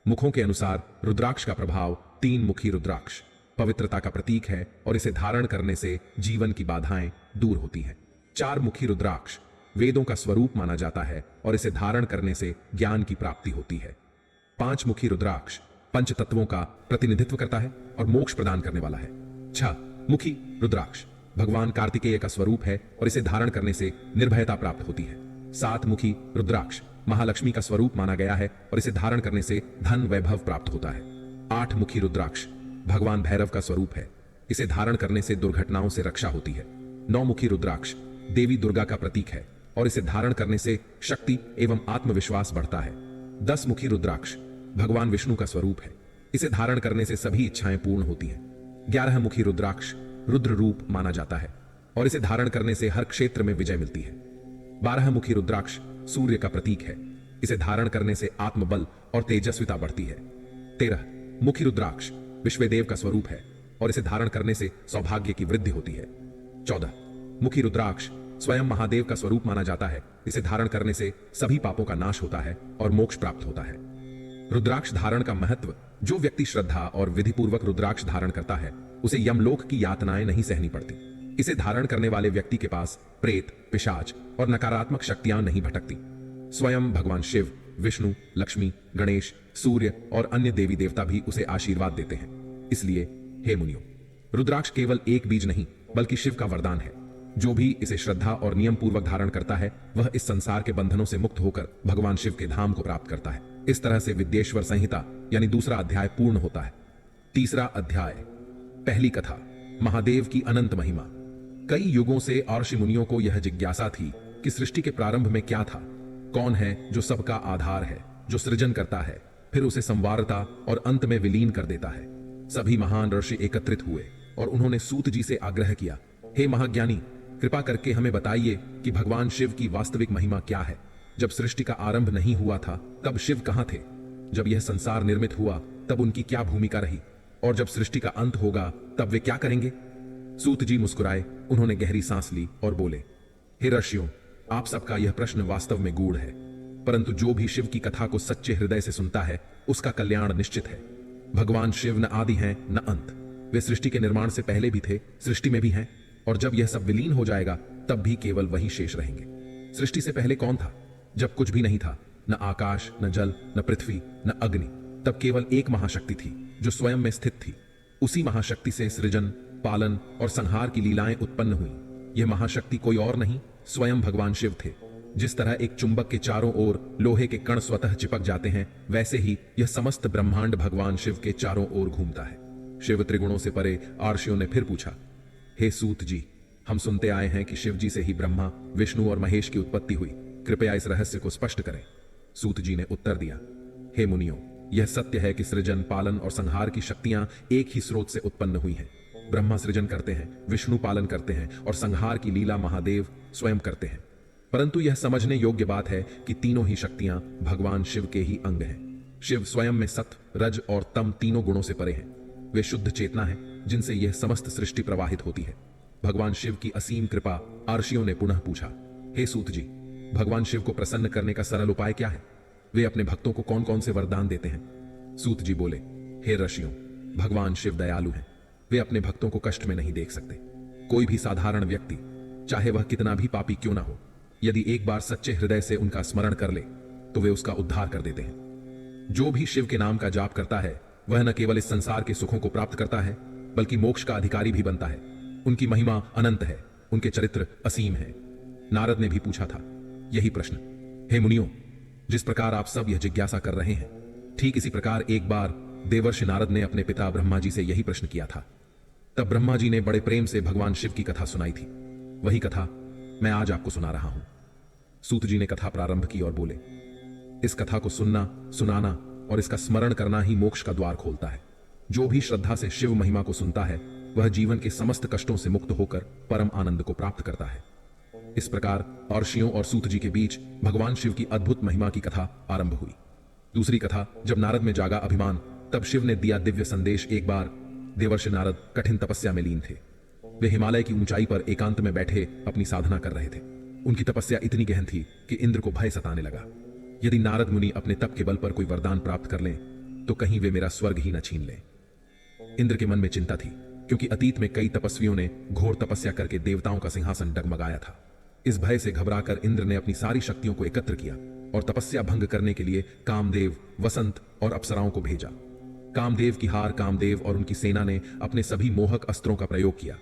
मुखों के अनुसार रुद्राक्ष का प्रभाव 3 मुखी रुद्राक्ष पवित्रता का प्रतीक है और इसे धारण करने से जीवन की बाधाएं दूर होती हैं। 4 मुखी रुद्राक्ष वेदों का स्वरूप माना जाता है और इसे धारण करने से ज्ञान की प्राप्ति होती है। 5 मुखी रुद्राक्ष पंच तत्वों का प्रतिनिधित्व करता है और मोक्ष प्रदान करने वाला है। 6 मुखी रुद्राक्ष भगवान कार्तिकेय का स्वरूप है और इसे धारण करने से निर्भयता प्राप्त होती है। 7 मुखी रुद्राक्ष महालक्ष्मी का स्वरूप माना गया है और इसे धारण करने से धन वैभव प्राप्त होता है। 8 मुखी रुद्राक्ष भगवान भैरव का स्वरूप है, इसे धारण करने से दुर्घटनाओं से रक्षा होती है। 9 मुखी रुद्राक्ष देवी दुर्गा का प्रतीक है और इसे धारण करने से शक्ति एवं आत्मविश्वास बढ़ता है। 10 मुखी रुद्राक्ष भगवान विष्णु का स्वरूप है, इसे धारण करने से सभी इच्छाएं पूर्ण होती हैं। 11 मुखी रुद्राक्ष रुद्र रूप माना जाता है और इसे धारण करने से हर क्षेत्र में विजय मिलती है। 12 मुखी रुद्राक्ष सूर्य का प्रतीक है, इसे धारण करने से आत्मबल और तेजस्विता बढ़ती है। 13 मुखी रुद्राक्ष विश्वदेव का स्वरूप है और इसे धारण करने से सौभाग्य की वृद्धि होती है। 14 मुखी रुद्राक्ष स्वयं महादेव का स्वरूप माना जाता है, इसे धारण करने से सभी पापों का नाश होता है और मोक्ष प्राप्त होता है। रुद्राक्ष धारण का महत्व। जो व्यक्ति श्रद्धा और विधिपूर्वक रुद्राक्ष धारण करता है, उसे यमलोक की यातनाएं नहीं सहनी पड़ती। इसे धारण करने वाले व्यक्ति के पास प्रेत, पिशाच और नकारात्मक शक्तियां नहीं भटकती। स्वयं भगवान शिव, विष्णु, लक्ष्मी, गणेश, सूर्य और अन्य देवी देवता भी उसे आशीर्वाद देते हैं। इसलिए हे मुनियों, रुद्राक्ष केवल एक बीज नहीं, बल्कि शिव का वरदान है। जो भी इसे श्रद्धा और नियम पूर्वक धारण करता है, वह इस संसार के बंधनों से मुक्त होकर भगवान शिव के धाम को प्राप्त करता है। इस तरह से विद्येश्वर संहिता यानी दूसरा अध्याय पूर्ण होता है। तीसरा अध्याय, पहली कथा, महादेव की अनंत महिमा। कई युगों से ऋषि मुनियों को यह जिज्ञासा थी कि सृष्टि के प्रारंभ में क्या था, कौन है जो सबका आधार है, जो सृजन करता है, फिर उसे संवारता और अंत में विलीन कर देता है। सभी महान ऋषि एकत्रित हुए और उन्होंने सूत जी से आग्रह किया, हे महाज्ञानी, कृपा करके हमें बताइए कि भगवान शिव की वास्तविक महिमा क्या है। जब सृष्टि का आरंभ नहीं हुआ था, तब शिव कहां थे? जब यह संसार निर्मित हुआ, तब उनकी क्या भूमिका रही? और जब सृष्टि का अंत होगा, तब वे क्या करेंगे? सूत जी मुस्कुराए, उन्होंने गहरी सांस ली और बोले, हे ऋषियों, आप सबका यह प्रश्न वास्तव में गूढ़ है, परंतु जो भी शिव की कथा को सच्चे हृदय से सुनता है, उसका कल्याण निश्चित है। भगवान शिव न आदि हैं न अंत। वे सृष्टि के निर्माण से पहले भी थे, सृष्टि में भी हैं, और जब यह सब विलीन हो जाएगा, तब भी केवल वही शेष रहेंगे। सृष्टि से पहले कौन था? जब कुछ भी नहीं था, न आकाश, न जल, न पृथ्वी, न अग्नि, तब केवल एक महाशक्ति थी जो स्वयं में स्थित थी। उसी महाशक्ति से सृजन, पालन और संहार की लीलाएं उत्पन्न हुई। यह महाशक्ति कोई और नहीं, स्वयं भगवान शिव थे। जिस तरह एक चुंबक के चारों ओर लोहे के कण स्वतः चिपक जाते हैं, वैसे ही यह समस्त ब्रह्मांड भगवान शिव के चारों ओर घूमता है। शिव त्रिगुणों से परे आर्षियों ने फिर पूछा, हे सूत जी, हम सुनते आए हैं कि शिव जी से ही ब्रह्मा, विष्णु और महेश की उत्पत्ति हुई। कृपया इस रहस्य को स्पष्ट करें। सूत जी ने उत्तर दिया, हे मुनियों, यह सत्य है कि सृजन, पालन और संहार की शक्तियां एक ही स्रोत से उत्पन्न हुई हैं। ब्रह्मा सृजन करते हैं, विष्णु पालन करते हैं और संहार की लीला महादेव स्वयं करते हैं। परंतु यह समझने योग्य बात है कि तीनों ही शक्तियां भगवान शिव के ही अंग हैं। शिव स्वयं में सत्व, रज और तम तीनों गुणों से परे हैं। वे शुद्ध चेतना है जिनसे यह समस्त सृष्टि प्रवाहित होती है। भगवान शिव की असीम कृपा। आर्षियों ने पुनः पूछा, हे सूत जी, भगवान शिव को प्रसन्न करने का सरल उपाय क्या है? वे अपने भक्तों को कौन कौन से वरदान देते हैं? सूत जी बोले, हे ऋषियों, भगवान शिव दयालु हैं। वे अपने भक्तों को कष्ट में नहीं देख सकते। कोई भी साधारण व्यक्ति, चाहे वह कितना भी पापी क्यों ना हो, यदि एक बार सच्चे हृदय से उनका स्मरण कर ले तो वे उसका उद्धार कर देते हैं। जो भी शिव के नाम का जाप करता है वह न केवल इस संसार के सुखों को प्राप्त करता है बल्कि मोक्ष का अधिकारी भी बनता है। उनकी महिमा अनंत है, उनके चरित्र असीम है। नारद ने भी पूछा था यही प्रश्न। हे मुनियों, जिस प्रकार आप सब यह जिज्ञासा कर रहे हैं, ठीक इसी प्रकार एक बार देवर्षि नारद ने अपने पिता ब्रह्मा जी से यही प्रश्न किया था। तब ब्रह्मा जी ने बड़े प्रेम से भगवान शिव की कथा सुनाई थी। वही कथा मैं आज आपको सुना रहा हूं। सूत जी ने कथा प्रारंभ की और बोले, इस कथा को सुनना, सुनाना और इसका स्मरण करना ही मोक्ष का द्वार खोलता है। जो भी श्रद्धा से शिव महिमा को सुनता है वह जीवन के समस्त कष्टों से मुक्त होकर परम आनंद को प्राप्त करता है। इस प्रकार अर्षियों और सूत जी के बीच भगवान शिव की अद्भुत महिमा की कथा आरंभ हुई। दूसरी कथा, जब नारद में जागा अभिमान, तब शिव ने दिया दिव्य संदेश। एक बार देवर्षि नारद कठिन तपस्या में लीन थे। वे हिमालय की ऊंचाई पर एकांत में बैठे अपनी साधना कर रहे थे। उनकी तपस्या इतनी गहन थी कि इंद्र को भय सताने लगा। यदि नारद मुनि अपने तप के बल पर कोई वरदान प्राप्त कर लें तो कहीं वे मेरा स्वर्ग ही न छीन लें। इंद्र के मन में चिंता थी, क्योंकि अतीत में कई तपस्वियों ने घोर तपस्या करके देवताओं का सिंहासन डगमगाया था। इस भय से घबराकर इंद्र ने अपनी सारी शक्तियों को एकत्र किया और तपस्या भंग करने के लिए कामदेव, वसंत और अप्सराओं को भेजा। कामदेव की हार कामदेव और उनकी सेना ने अपने सभी मोहक अस्त्रों का प्रयोग किया।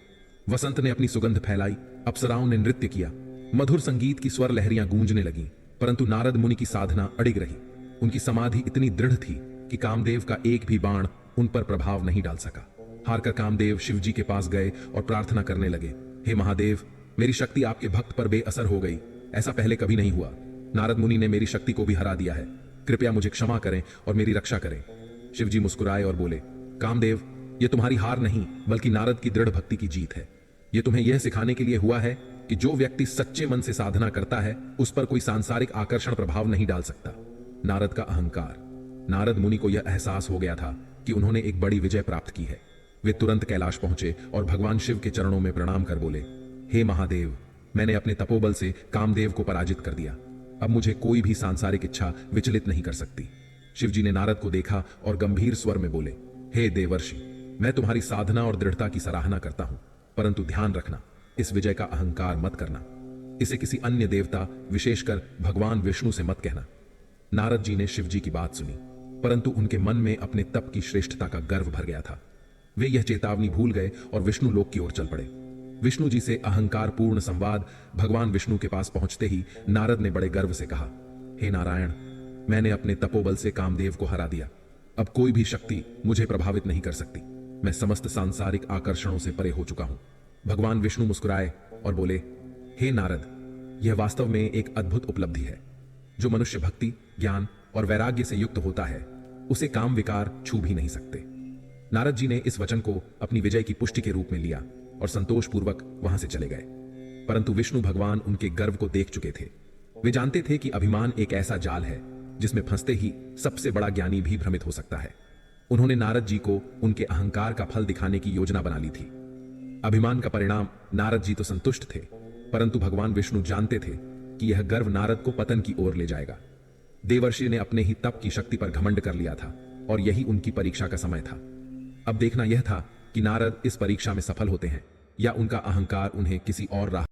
वसंत ने अपनी सुगंध फैलाई, अप्सराओं ने नृत्य किया, मधुर संगीत की स्वर लहरियां गूंजने लगीं। परंतु नारद मुनि की साधना अडिग रही। उनकी समाधि इतनी दृढ़ थी कि कामदेव का एक भी बाण उन पर प्रभाव नहीं डाल सका। हारकर कामदेव शिव जी के पास गए और प्रार्थना करने लगे, हे महादेव, मेरी शक्ति आपके भक्त पर बेअसर हो गई। ऐसा पहले कभी नहीं हुआ। नारद मुनि ने मेरी शक्ति को भी हरा दिया है। कृपया मुझे क्षमा करें और मेरी रक्षा करें। शिव जी मुस्कुराए और बोले, कामदेव, यह तुम्हारी हार नहीं बल्कि नारद की दृढ़ भक्ति की जीत है। यह तुम्हें यह सिखाने के लिए हुआ है कि जो व्यक्ति सच्चे मन से साधना करता है उस पर कोई सांसारिक आकर्षण प्रभाव नहीं डाल सकता। नारद का अहंकार। नारद मुनि को यह एहसास हो गया था कि उन्होंने एक बड़ी विजय प्राप्त की है। वे तुरंत कैलाश पहुंचे और भगवान शिव के चरणों में प्रणाम कर बोले, हे महादेव, मैंने अपने तपोबल से कामदेव को पराजित कर दिया। अब मुझे कोई भी सांसारिक इच्छा विचलित नहीं कर सकती। शिव जी ने नारद को देखा और गंभीर स्वर में बोले, हे देवर्षि, मैं तुम्हारी साधना और दृढ़ता की सराहना करता हूं, परंतु ध्यान रखना, इस विजय का अहंकार मत करना। इसे किसी अन्य देवता, विशेषकर भगवान विष्णु से मत कहना। नारद जी ने शिव जी की बात सुनी, परंतु उनके मन में अपने तप की श्रेष्ठता का गर्व भर गया था। वे यह चेतावनी भूल गए और विष्णु लोक की ओर चल पड़े। विष्णु जी से अहंकार पूर्ण संवाद। भगवान विष्णु के पास पहुंचते ही नारद ने बड़े गर्व से कहा, हे नारायण, मैंने अपने तपोबल से कामदेव को हरा दिया। अब कोई भी शक्ति मुझे प्रभावित नहीं कर सकती। मैं समस्त सांसारिक आकर्षणों से परे हो चुका हूं। भगवान विष्णु मुस्कुराए और बोले, हे नारद, यह वास्तव में एक अद्भुत उपलब्धि है। जो मनुष्य भक्ति, ज्ञान और वैराग्य से युक्त होता है उसे काम विकार छू भी नहीं सकते। नारद जी ने इस वचन को अपनी विजय की पुष्टि के रूप में लिया और संतोषपूर्वक वहां से चले गए। परंतु विष्णु भगवान उनके गर्व को देख चुके थे। वे जानते थे कि अभिमान एक ऐसा जाल है जिसमें फंसते ही सबसे बड़ा ज्ञानी भी भ्रमित हो सकता है। उन्होंने नारद जी को उनके अहंकार का फल दिखाने की योजना बना ली थी। अभिमान का परिणाम नारद जी तो संतुष्ट थे, परंतु भगवान विष्णु जानते थे कि यह गर्व नारद को पतन की ओर ले जाएगा। देवर्षि ने अपने ही तप की शक्ति पर घमंड कर लिया था और यही उनकी परीक्षा का समय था। अब देखना यह था कि नारद इस परीक्षा में सफल होते हैं या उनका अहंकार उन्हें किसी और राह